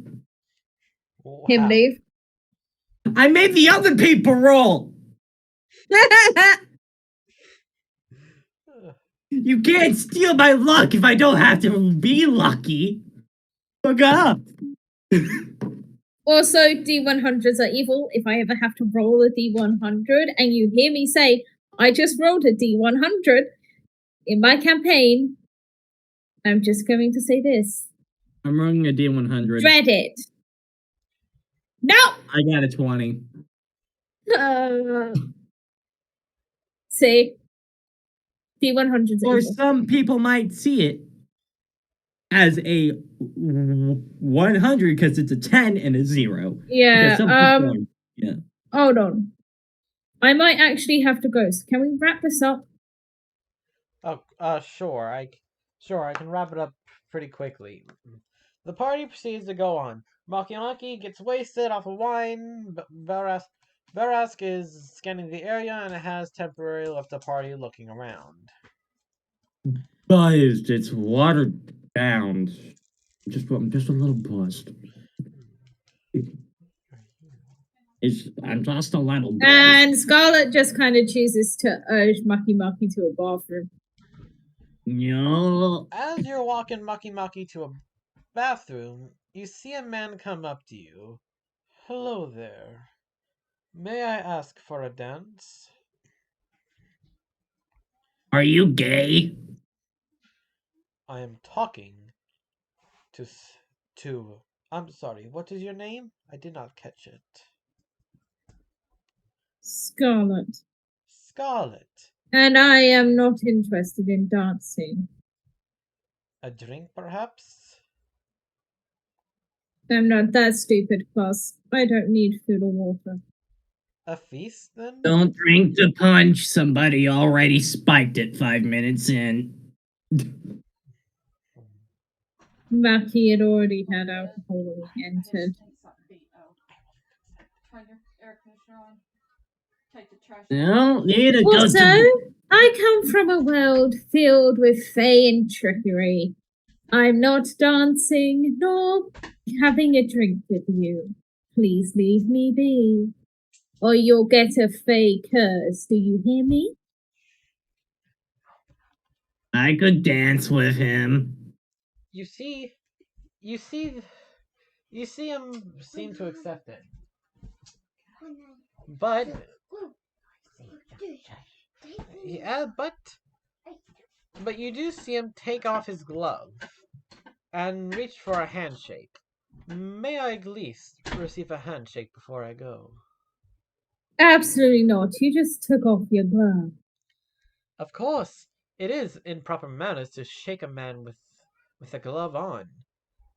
Him How? leave. I made the other people roll! You can't steal my luck if I don't have to be lucky. Fuck up. Also, D100s are evil. If I ever have to roll a D100 and you hear me say, I just rolled a D100 in my campaign, I'm just going to say this. I'm rolling a D100. Dread it. No! I got a 20. See? D100s are Or evil. some people might see it as a 100 because it's a 10 and a 0. Yeah, Yeah. hold on. I might actually have to go. So can we wrap this up? Oh, sure. I can wrap it up pretty quickly. The party proceeds to go on. Maki Maki gets wasted off of wine. Barask is scanning the area and has temporarily left the party looking around. Buzzed. It's watered down. I'm just a little buzzed. I'm just a little buzzed. And Scarlet just kind of chooses to urge Maki Maki to a bathroom. No. As you're walking Maki Maki to a bathroom, you see a man come up to you. Hello there. May I ask for a dance? Are you gay? I am talking to. I'm sorry, what is your name? I did not catch it. Scarlet. Scarlet. And I am not interested in dancing. A drink, perhaps? I'm not that stupid, plus I don't need food or water. A feast, then? Don't drink the punch. Somebody already spiked it 5 minutes in. Maki had already had alcohol when we entered. No, need a Also, dozen. I come from a world filled with fey and trickery. I'm not dancing nor having a drink with you. Please leave me be, or you'll get a fey curse. Do you hear me? I could dance with him. You see him seem to accept it. But But you do see him take off his glove and reach for a handshake. May I at least receive a handshake before I go? Absolutely not. You just took off your glove. Of course, it is in proper manners to shake a man with a glove on.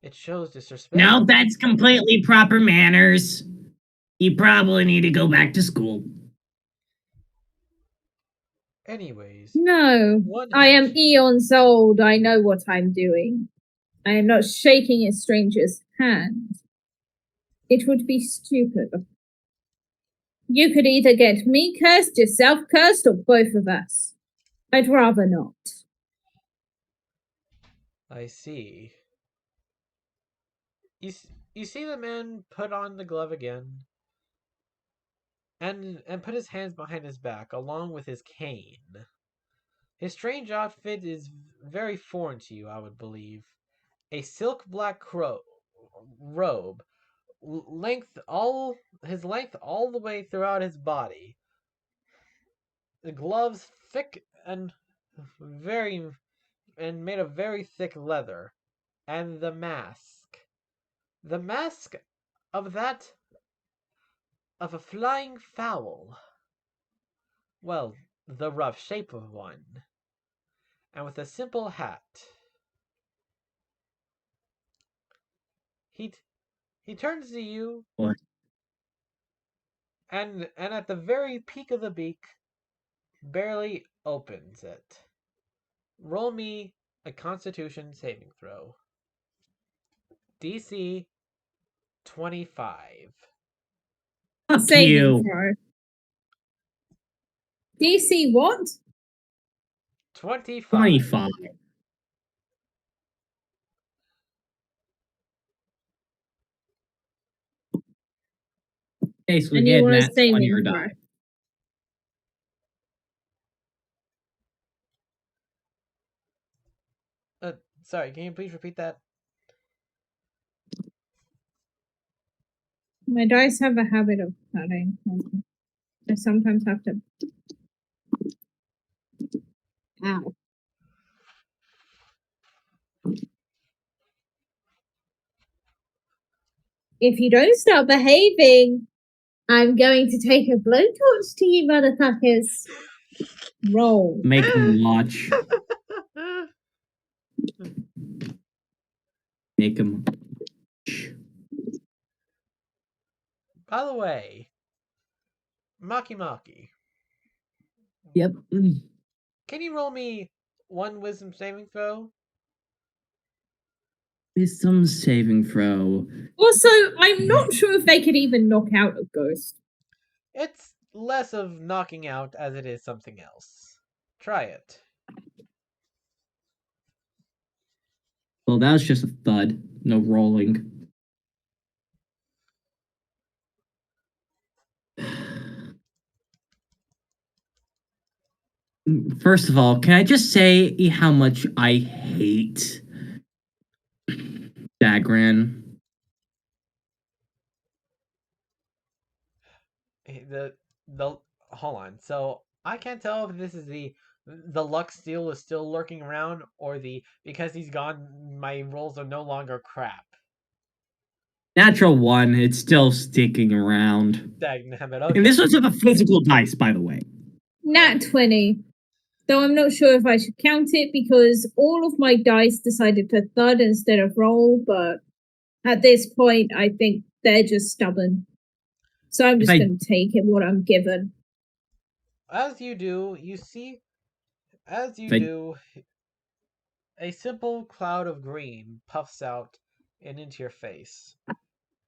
It shows disrespect. No, that's completely proper manners. You probably need to go back to school. Anyways, No, one I am handshake. eons old. I know what I'm doing. I am not shaking a stranger's hand. It would be stupid. You could either get me cursed, yourself cursed, or both of us. I'd rather not. I see. You see the man put on the glove again and put his hands behind his back along with his cane. His strange outfit is very foreign to you, I would believe. A silk black robe, length all his length all the way throughout his body. The gloves thick and very and made of very thick leather, and the mask. The mask of that of a flying fowl. Well, the rough shape of one, and with a simple hat. He he turns to you, What? and at the very peak of the beak, barely opens it. Roll me a Constitution saving throw. DC 25. Fuck Saving you. throw. DC what? 25. 25. Okay, so And you again, want a that's 20 saving or throw. die. Sorry, can you please repeat that? My dice have a habit of cutting. I sometimes have to. Ow. If you don't stop behaving, I'm going to take a blowtorch to you, motherfuckers. Roll. Make him watch. Make him. By the way, Maki, Yep. can you roll me one wisdom saving throw? Wisdom saving throw. Also, I'm not sure if they could even knock out a ghost. It's less of knocking out as it is something else. Try it. Well, that was just a thud. No rolling. First of all, can I just say how much I hate Dagran? The hold on. So I can't tell if this is the luck steal is still lurking around or the because he's gone my rolls are no longer crap. Natural one, it's still sticking around. Dagnabbit. And Okay. this was with a physical dice, by the way. Nat 20. Though I'm not sure if I should count it because all of my dice decided to thud instead of roll, but at this point, I think they're just stubborn. So I'm just going to take it what I'm given. As you do, you see as you I- do a simple cloud of green puffs out and into your face.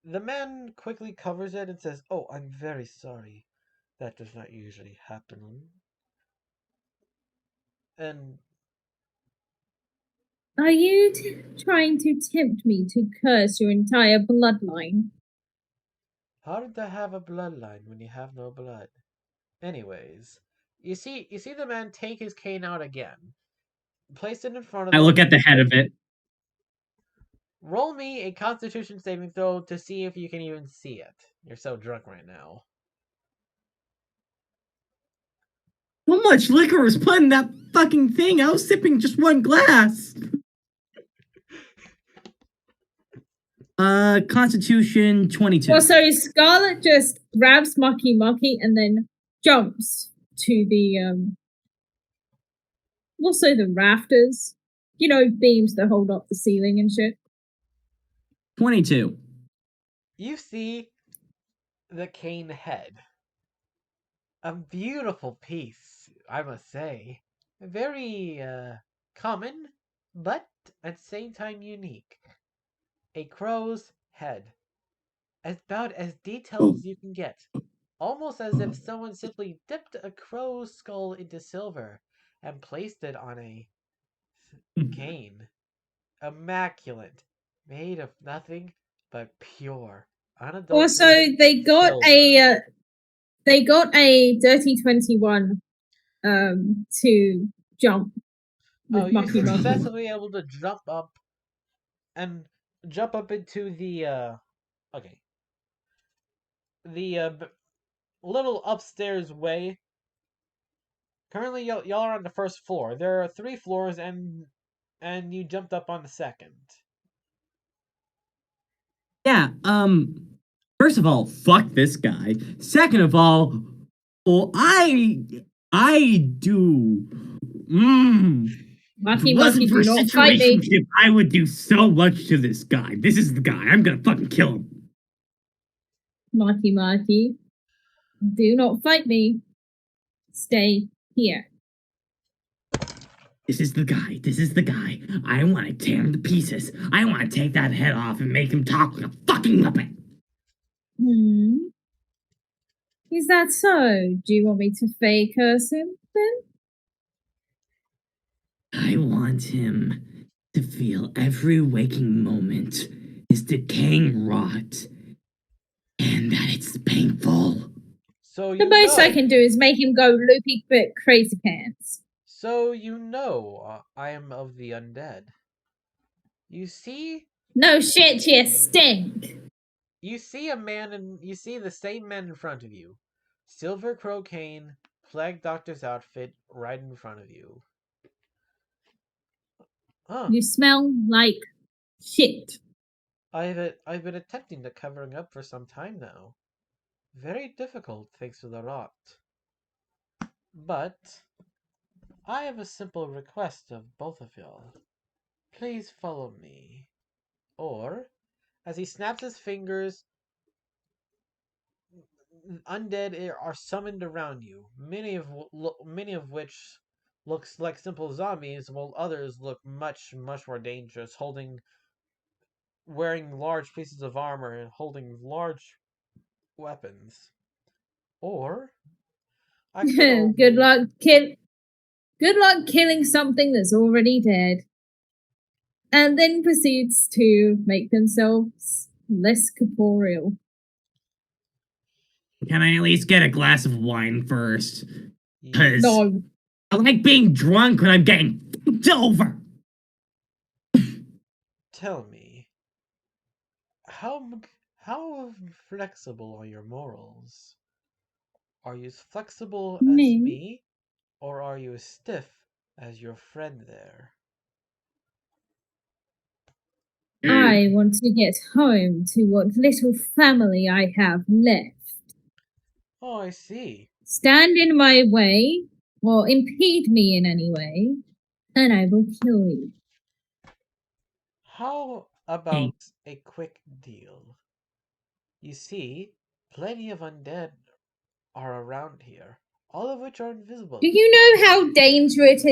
The man quickly covers it and says, "Oh, I'm very sorry. That does not usually happen." And Are you trying to tempt me to curse your entire bloodline? how did they have a bloodline when you have no blood? Anyways, you see the man take his cane out again, place it in front of I him. look at the head of it. Roll me a Constitution saving throw to see if you can even see it. You're so drunk right now. Oh much liquor was put in that fucking thing? I was sipping just one glass. Constitution 22. Well, so Scarlet just grabs Mucky and then jumps to the also the rafters. You know, beams that hold up the ceiling and shit. 22. You see the cane head. A beautiful piece, I must say. Very common, but at the same time unique. A crow's head. About as detailed as you can get. Almost as if someone simply dipped a crow's skull into silver and placed it on a cane. Immaculate. Made of nothing but pure, Also, unadulterated they got a dirty 21 to jump with you're Mucky. successfully able to jump up into the okay. The little upstairs way. Currently, y'all are on the first floor. There are 3 floors, and you jumped up on the second. Yeah, first of all, fuck this guy. Second of all, well, I do. If it wasn't for a do not fight me. situationship, I would do so much to this guy. This is the guy. I'm gonna fucking kill him. Mucky, do not fight me. Stay here. This is the guy. This is the guy. I want to tear him to pieces. I want to take that head off and make him talk like a fucking muppet. Is that so? Do you want me to fake curse him then? I want him to feel every waking moment is decaying rot, and that it's painful. So the most I can do is make him go loopy bit crazy pants. So I am of the undead. You see? No shit, you stink. You see you see the same man in front of you. Silver crow cane, plague doctor's outfit right in front of you. You smell like shit. I've been attempting to covering up for some time now. Very difficult thanks to the rot. But I have a simple request of both of y'all. Please follow me. Or, as he snaps his fingers, undead are summoned around you. Many of which looks like simple zombies, while others look much more dangerous, wearing large pieces of armor and holding large weapons. Or I could Good luck killing something that's already dead. And then proceeds to make themselves less corporeal. Can I at least get a glass of wine first? Because No. I like being drunk when I'm getting fucked over. Tell me, how flexible are your morals? Are you as flexible as me, or are you as stiff as your friend there? I want to get home to what little family I have left. Oh, I see. Stand in my way, or impede me in any way, and I will kill you. How about a quick deal? You see, plenty of undead are around here, all of which are invisible. Do you know how dangerous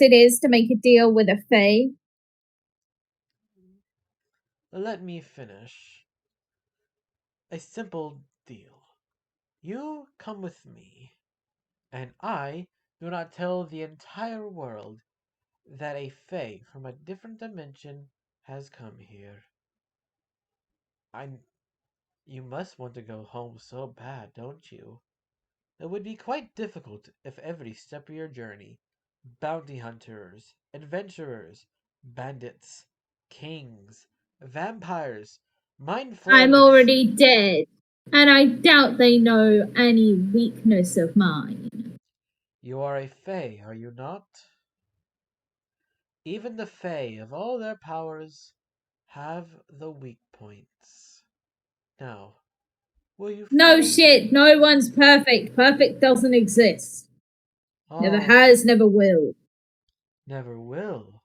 it is to make a deal with a fae? Let me finish. A simple deal. You come with me, and I do not tell the entire world that a fae from a different dimension has come here. You must want to go home so bad, don't you? It would be quite difficult if every step of your journey, bounty hunters, adventurers, bandits, kings, vampires, mind flayers. I'm already dead, and I doubt they know any weakness of mine. You are a Fae, are you not? Even the Fae, of all their powers, have the weak points. Now, will you No follow me? shit, no one's perfect. Perfect doesn't exist. Never Oh, has, never will. never will.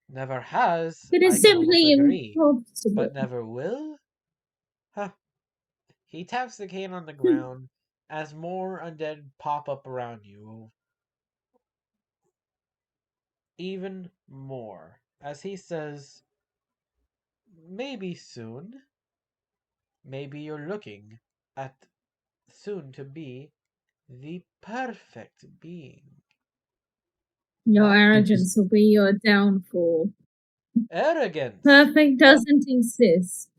Never has, It I is can almost simply agree. impossible. But never will? Huh. He taps the cane on the ground as more undead pop up around you. Even more. As he says, maybe soon. Maybe you're looking at soon to be the perfect being. Your Huh? arrogance will be your downfall. Arrogance! Perfect doesn't exist.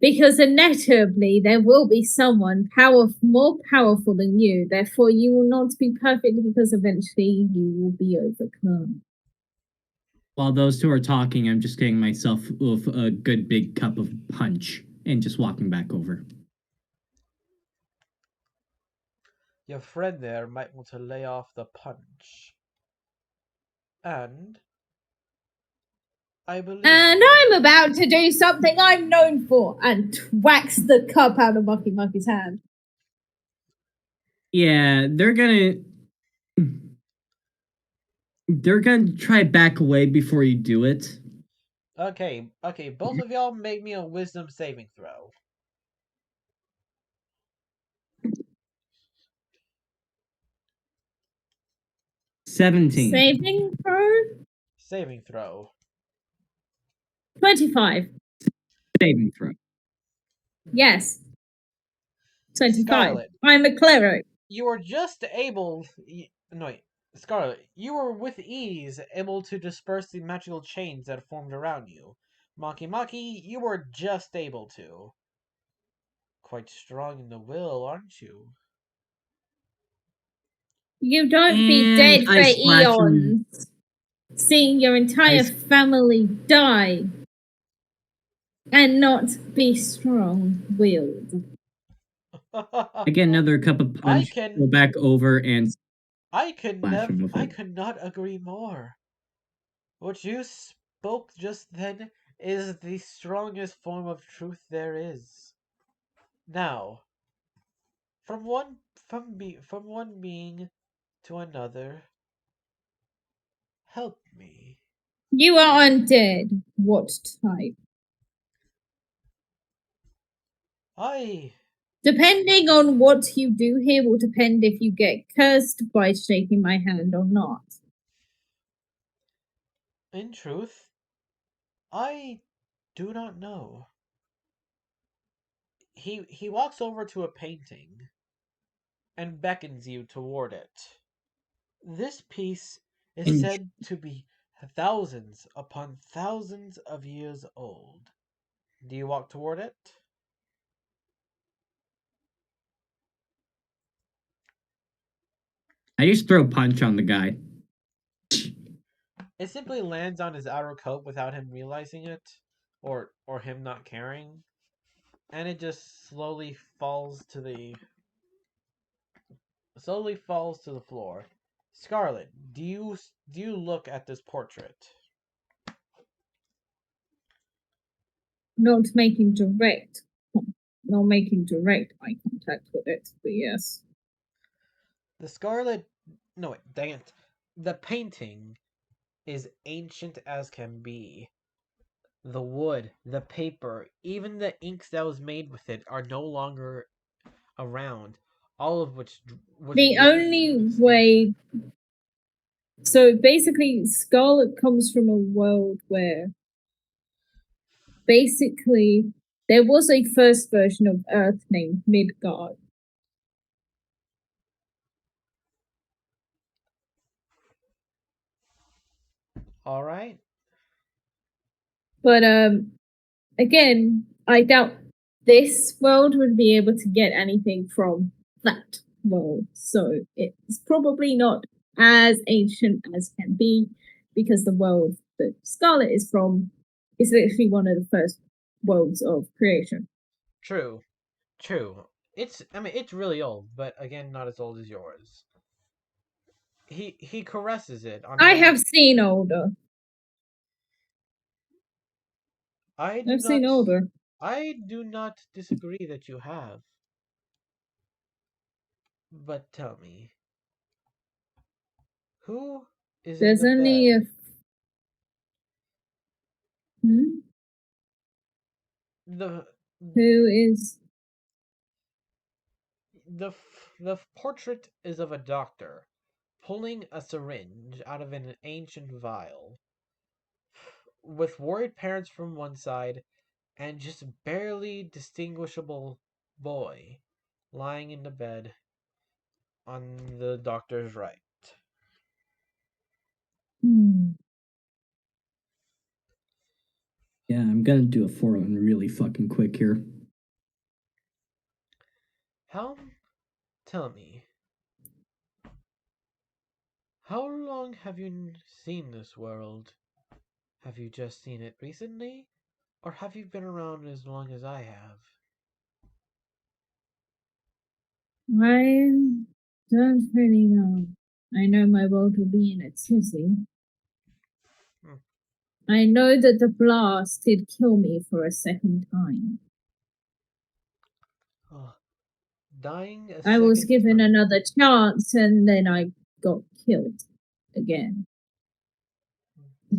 Because inevitably there will be someone more powerful than you. Therefore, you will not be perfect because eventually you will be overcome. While those two are talking, I'm just getting myself a good big cup of punch and just walking back over. Your friend there might want to lay off the punch. And I believe And you. I'm about to do something I'm known for and whacks the cup out of Mucky Mucky's hand. Yeah, they're gonna try back away before you do it. Okay, both of y'all make me a wisdom saving throw. 17. Saving throw? Saving throw. 25. Saving throw. Yes. 25. Scarlet, I'm a cleric. you were just able. No, wait. Scarlet, you were with ease able to disperse the magical chains that formed around you. Maki Maki, you were just able to. Quite strong in the will, aren't you? You don't be And dead for I slash him. eons, seeing your entire family die, and not be strong-willed. I get another cup of I punch, can. go back over and I could slash him never. with I it. could not agree more. What you spoke just then is the strongest form of truth there is. Now, from one being to another, help me. You are undead. What type? I, Depending on what you do here will depend if you get cursed by shaking my hand or not. in truth, I do not know. He walks over to a painting and beckons you toward it. This piece is And said to be thousands upon thousands of years old. Do you walk toward it? I just throw a punch on the guy. It simply lands on his outer coat without him realizing it, or him not caring, and it just slowly falls to the floor. Scarlet, do you look at this portrait? Not making direct, not making direct eye contact with it, but yes. The scarlet, no wait, dang it. The painting is ancient as can be. The wood, the paper, even the inks that was made with it are no longer around. All of which was The written. only way. So basically, Scarlet comes from a world where basically there was a first version of Earth named Midgard. All right. But again, I doubt this world would be able to get anything from that world. So it's probably not as ancient as can be, because the world that Scarlet is from is literally one of the first worlds of creation. True. True. It's really old, but again not as old as yours. He caresses it. I have seen older. I've seen older. I do not disagree that you have. But tell me, who is in There's the only a. bed? The Who is. the portrait is of a doctor pulling a syringe out of an ancient vial, with worried parents from one side and just barely distinguishable boy lying in the bed on the doctor's right. Yeah, I'm gonna do a 4-1 really fucking quick here. Helm, tell me, how long have you seen this world? Have you just seen it recently? Or have you been around as long as I have? I don't really know. I know my world will be in a tizzy. I know that the blast did kill me for a second time. Oh, dying a I was second given time. another chance and then I got killed again.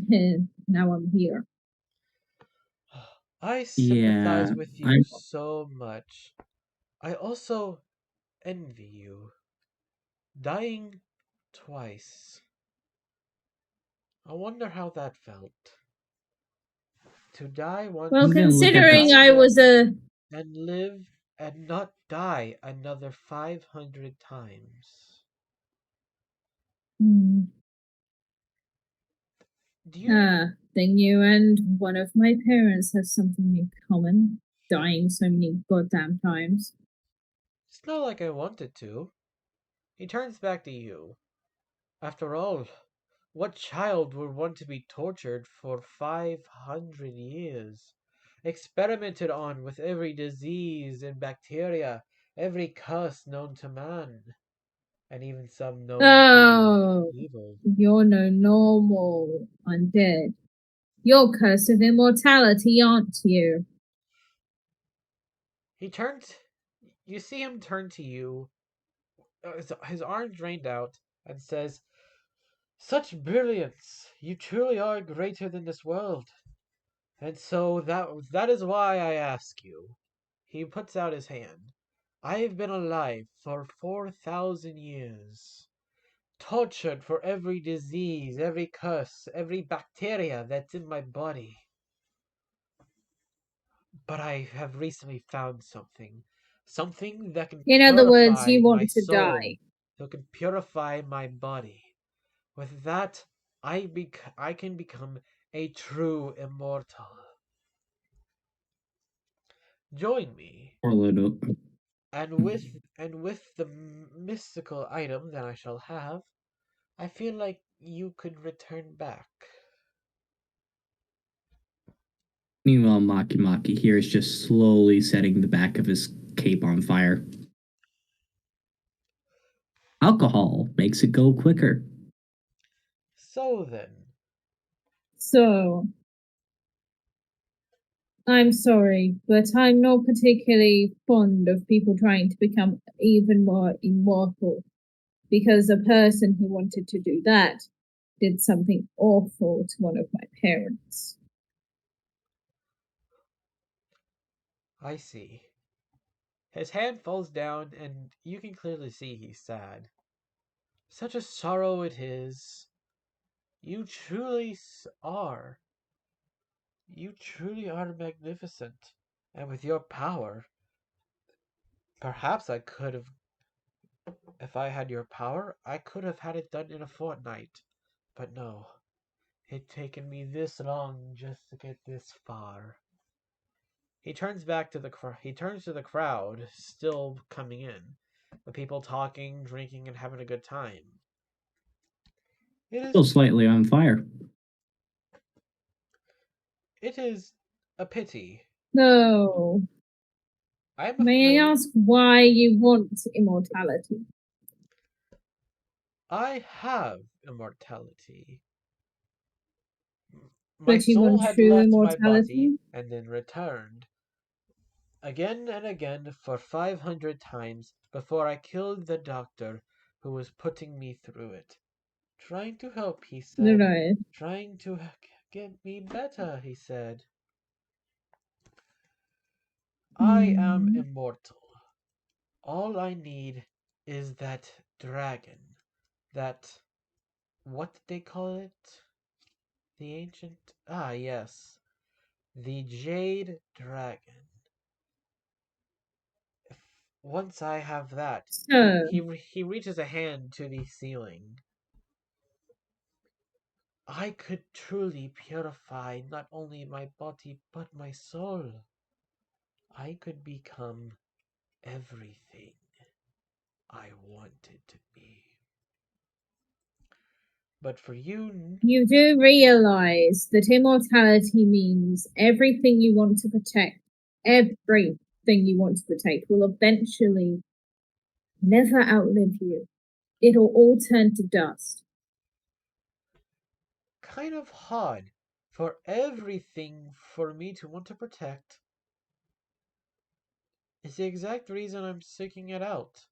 And now I'm here. I sympathize Yeah, with you so much. I also envy you. Dying twice. I wonder how that felt. To die once Well, I'm gonna look at considering this. I was a. and live and not die another 500 times. Do you Then you and one of my parents have something in common. Dying so many goddamn times. It's not like I wanted to. He turns back to you. After all, what child would want to be tortured for 500 years? Experimented on with every disease and bacteria, every curse known to man, and even some known to be evil. You're no normal undead. You're cursed with immortality, aren't you? He turns. You see him turn to you, his arms drained out, and says, "Such brilliance! You truly are greater than this world. And so that is why I ask you." He puts out his hand. "I have been alive for 4,000 years, tortured for every disease, every curse, every bacteria that's in my body. But I have recently found something that can In other words, purify you my want to soul, die. that can purify my body. With that, I can become a true immortal. Join me, Orlando. and with the mystical item that I shall have, I feel like you could return back." Meanwhile, Maki Maki here is just slowly setting the back of his cape on fire. Alcohol makes it go quicker. So then, So, I'm sorry, but I'm not particularly fond of people trying to become even more immortal. Because the person who wanted to do that did something awful to one of my parents. I see. His hand falls down, and you can clearly see he's sad. Such a sorrow it is. You truly are. You truly are magnificent. And with your power, perhaps I could have, if I had your power, I could have had it done in a fortnight. But no, it's taken me this long just to get this far. He turns to the crowd, still coming in, the people talking, drinking, and having a good time. Still slightly on fire. It is a pity. So, I'm may I afraid ask why you want immortality? I have immortality. My But you soul want had true left my body immortality? and then returned again and again for 500 times before I killed the doctor who was putting me through it. Trying to help, he said. Right. Trying to get me better, he said. I am Hmm. immortal. All I need is that dragon. That. What did they call it? The ancient. Ah, yes. The Jade Dragon. If once I have that, So, he reaches a hand to the ceiling. I could truly purify not only my body but my soul. I could become everything I wanted to be. But for you, you do realize that immortality means everything you want to protect, everything you want to protect, will eventually never outlive you. It'll all turn to dust. kind of hard for everything for me to want to protect is the exact reason I'm seeking it out.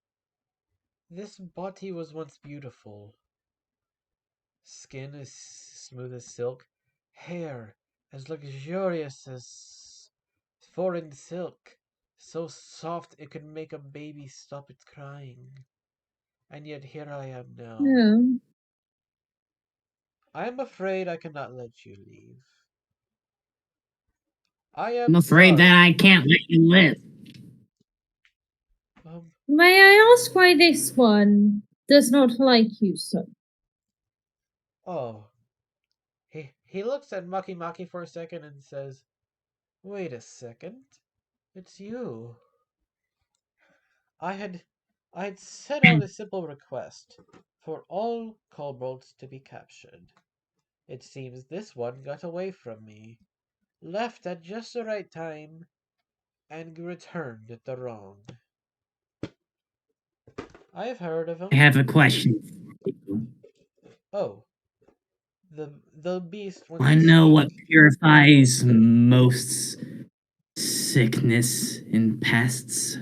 This body was once beautiful. Skin as smooth as silk, hair as luxurious as foreign silk, so soft it could make a baby stop its crying. And yet here I am now. Yeah. I am afraid I cannot let you leave. I I'm am afraid that sorry. I can't let you live. May I ask why this one does not like you so? Oh. He looks at Maki Maki for a second and says, "Wait a second. It's you." I had I had set out a simple request for all kobolds to be captured. It seems this one got away from me, left at just the right time, and returned at the wrong. I have heard of I him. have a question for you. Oh, the beast wants I to know speak. what purifies most sickness and pests.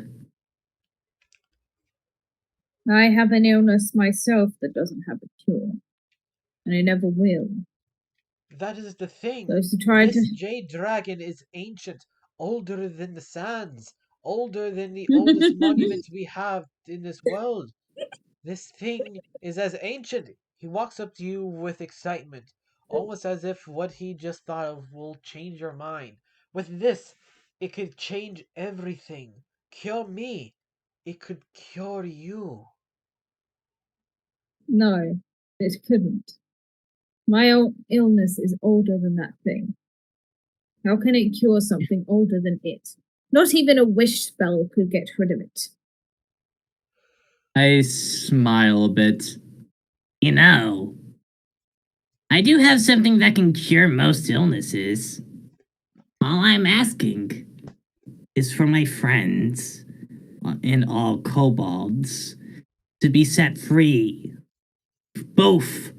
I have an illness myself that doesn't have a cure, and it never will. That is the thing. Those who try to. This jade dragon is ancient, older than the sands, older than the oldest monuments we have in this world. This thing is as ancient. He walks up to you with excitement, almost as if what he just thought of will change your mind. With this, it could change everything. Cure me. It could cure you. No, it couldn't. My illness is older than that thing. How can it cure something older than it? Not even a wish spell could get rid of it. I smile a bit. You know, I do have something that can cure most illnesses. All I'm asking is for my friends and all kobolds to be set free, both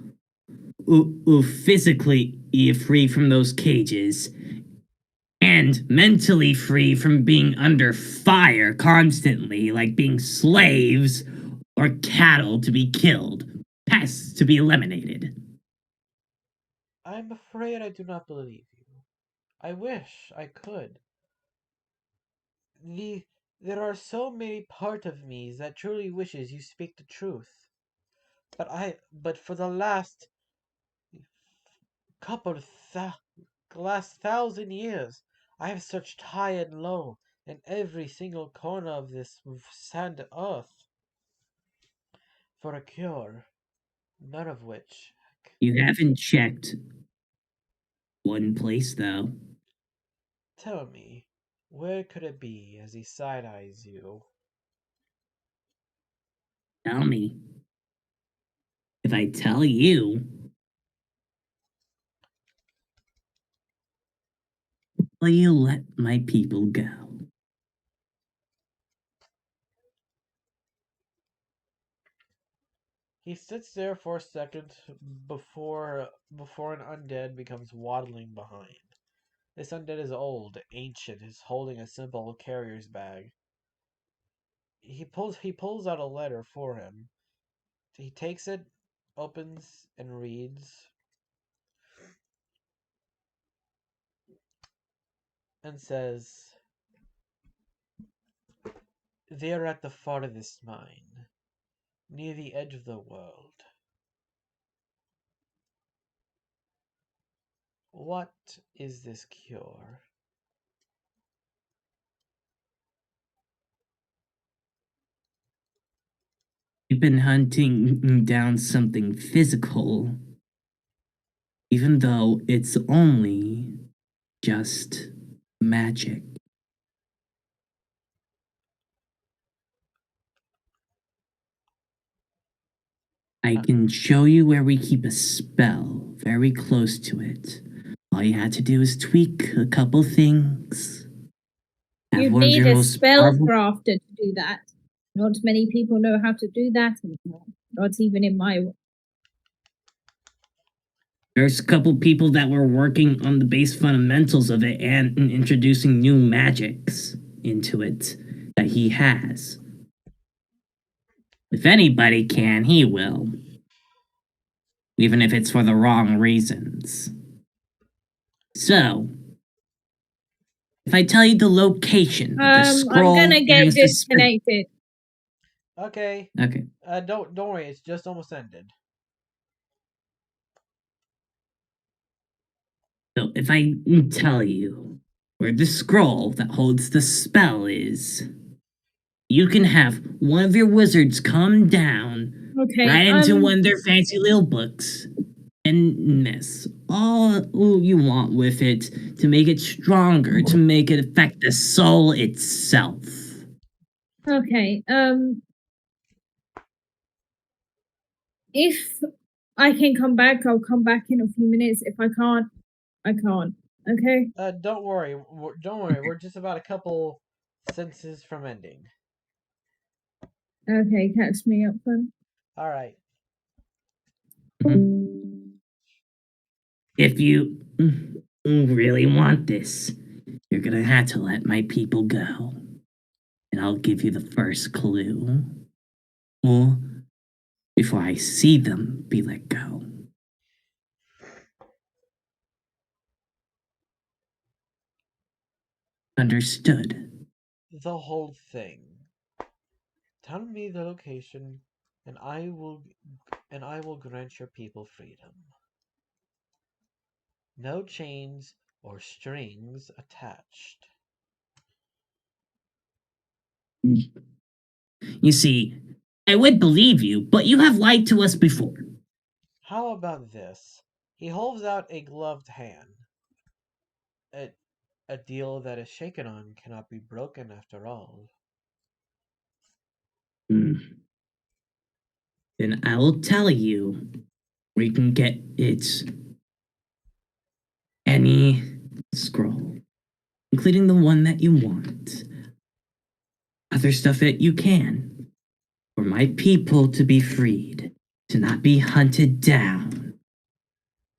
physically free from those cages and mentally free from being under fire constantly, like being slaves or cattle to be killed, pests to be eliminated. I'm afraid I do not believe you. I wish I could. There are so many part of me that truly wishes you speak the truth. But for the couple last 1,000 years, I have searched high and low in every single corner of this sand earth for a cure, none of which. You haven't checked one place, though. Tell me, where could it be as he side eyes you? Tell me. If I tell you, will you let my people go? He sits there for a second before an undead becomes waddling behind. This undead is old, ancient, is holding a simple carrier's bag. He pulls out a letter for him. He takes it, opens, and reads, and says, "They are at the farthest mine, near the edge of the world. What is this cure?" You've been hunting down something physical, even though it's only just magic. I can show you where we keep a spell very close to it. All you had to do is tweak a couple things. Have You'd one of need your a most spell powerful. crafter to do that. Not many people know how to do that anymore. Not even in my world. There's a couple people that were working on the base fundamentals of it and introducing new magics into it that he has. If anybody can, he will. Even if it's for the wrong reasons. So, if I tell you the location of the I'm scroll gonna get use the spell. disconnected. Okay. Okay. Don't worry. It's just almost ended. So if I tell you where the scroll that holds the spell is, you can have one of your wizards come down Okay, right into one of their fancy little books and mess all you want with it to make it stronger, to make it affect the soul itself. okay, if I can come back, I'll come back in a few minutes. If I can't, I can't. Okay? Don't worry. Don't worry. We're just about a couple sentences from ending. Okay, catch me up then. All right. If you really want this, you're gonna have to let my people go. And I'll give you the first clue. Or before I see them be let go. Understood. The whole thing. Tell me the location, and I will grant your people freedom. No chains or strings attached. You see, I would believe you, but you have lied to us before. How about this? He holds out a gloved hand. A deal that is shaken on cannot be broken after all. Hmm. Then I will tell you where you can get it. Any scroll, including the one that you want. Other stuff that you can. For my people to be freed, to not be hunted down.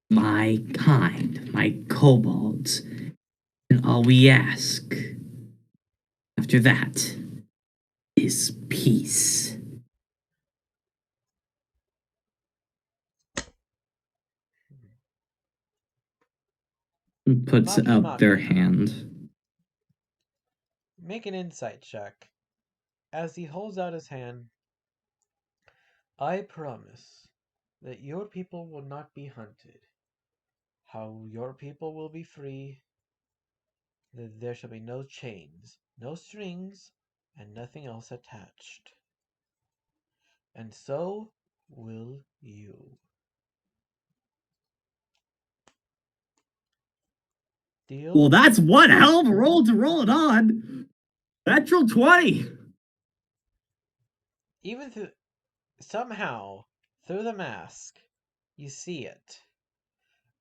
My kind, my kobolds. And all we ask after that is peace. Puts Maki out their Maki. hand. Make an insight check. As he holds out his hand, I promise that your people will not be hunted. How your people will be free, that there shall be no chains, no strings, and nothing else attached. And so will you. Deal? Well, that's one hell of a roll to roll it on. Natural 20. Even somehow, through the mask, you see it.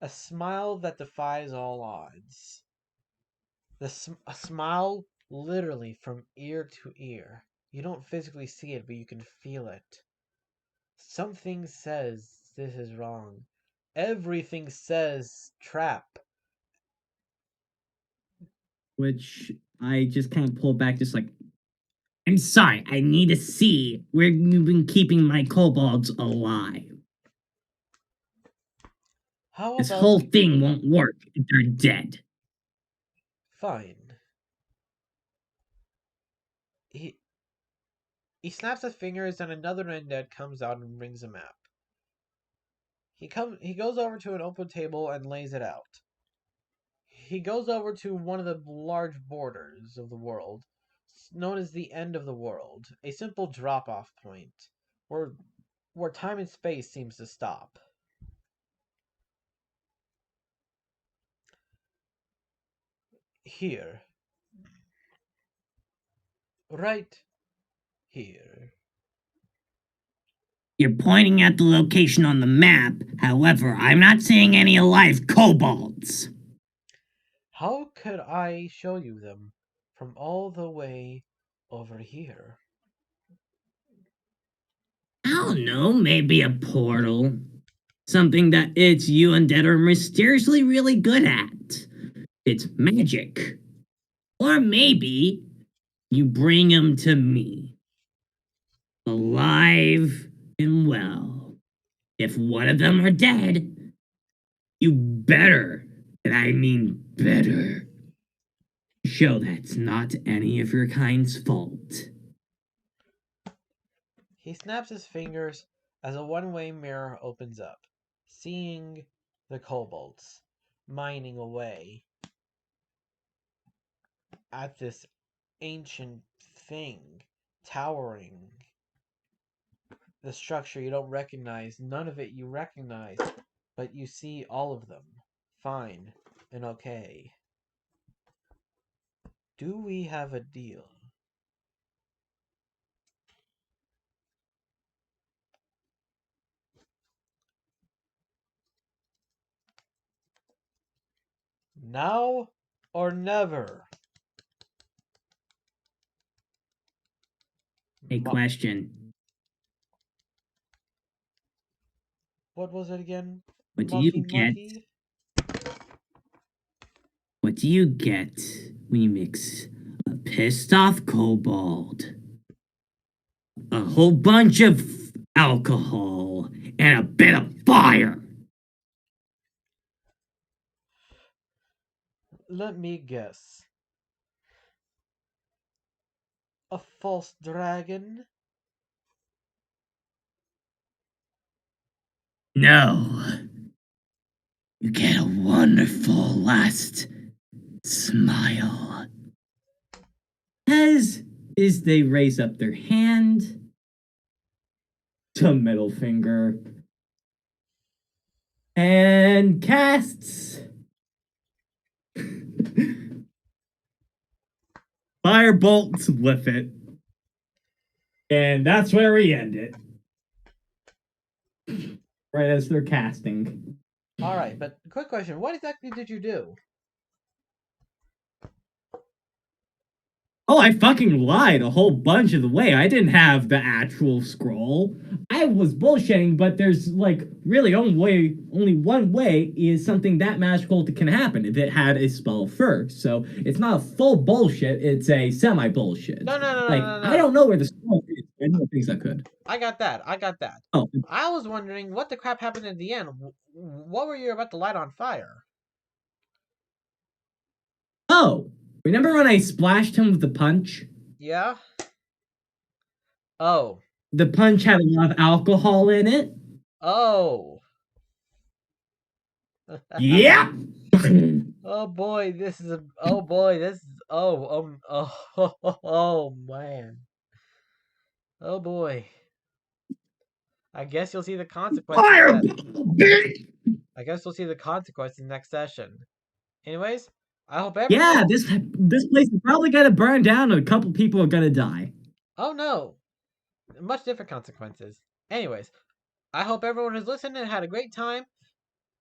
A smile that defies all odds. A smile literally from ear to ear. You don't physically see it, but you can feel it. Something says this is wrong. Everything says trap. Which I just kind of pull back, just like, I'm sorry, I need to see where you've been keeping my kobolds alive. How This about whole thing won't work if they're dead. fine? He snaps his fingers and another undead comes out and brings a map. He goes over to an open table and lays it out. He goes over to one of the large borders of the world, known as the end of the world, a simple drop-off point where time and space seems to stop. Here. Right here. You're pointing at the location on the map, however, I'm not seeing any alive kobolds. How could I show you them from all the way over here? I don't know, maybe a portal. Something that it's you undead are mysteriously really good at. It's magic. Or maybe you bring them to me. Alive and well. If one of them are dead, you better, and I mean better, show that's not any of your kind's fault. He snaps his fingers as a one-way mirror opens up, seeing the kobolds mining away at this ancient thing, towering. The structure you don't recognize, none of it you recognize, but you see all of them. Fine and okay. Do we have a deal? Now or never? A question. What was it again? What do you get? Mucky? What do you get when you mix a pissed off kobold, a whole bunch of alcohol, and a bit of fire? Let me guess. A false dragon? No. You get a wonderful last smile. As they raise up their hand to middle finger and casts firebolt with it. And that's where we end it. Right as they're casting. Alright, but quick question. What exactly did you do? Oh, I fucking lied a whole bunch of the way. I didn't have the actual scroll. I was bullshitting, but there's like really only one way is something that magical can happen if it had a spell first. So it's not a full bullshit, it's a semi bullshit. No. I don't know where the scroll is. I know things I could. I got that. Oh. I was wondering what the crap happened at the end. What were you about to light on fire? Oh, remember when I splashed him with the punch? Yeah? Oh. The punch had a lot of alcohol in it. Oh. Yeah. Oh boy, this is a. Oh boy, this is. Oh man. Oh boy. I guess you'll see the consequences. I guess we'll see the consequences next session. Anyways, I hope everyone. Yeah, this place is probably gonna burn down and a couple people are gonna die. Oh no. Much different consequences. Anyways, I hope everyone has listened and had a great time.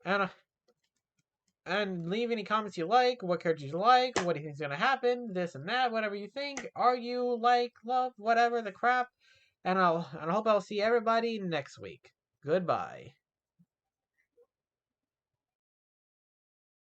And leave any comments you like, what characters you like, what do you think is gonna happen, this and that, whatever you think. Argue, like, love, whatever the crap. And I hope I'll see everybody next week. Goodbye.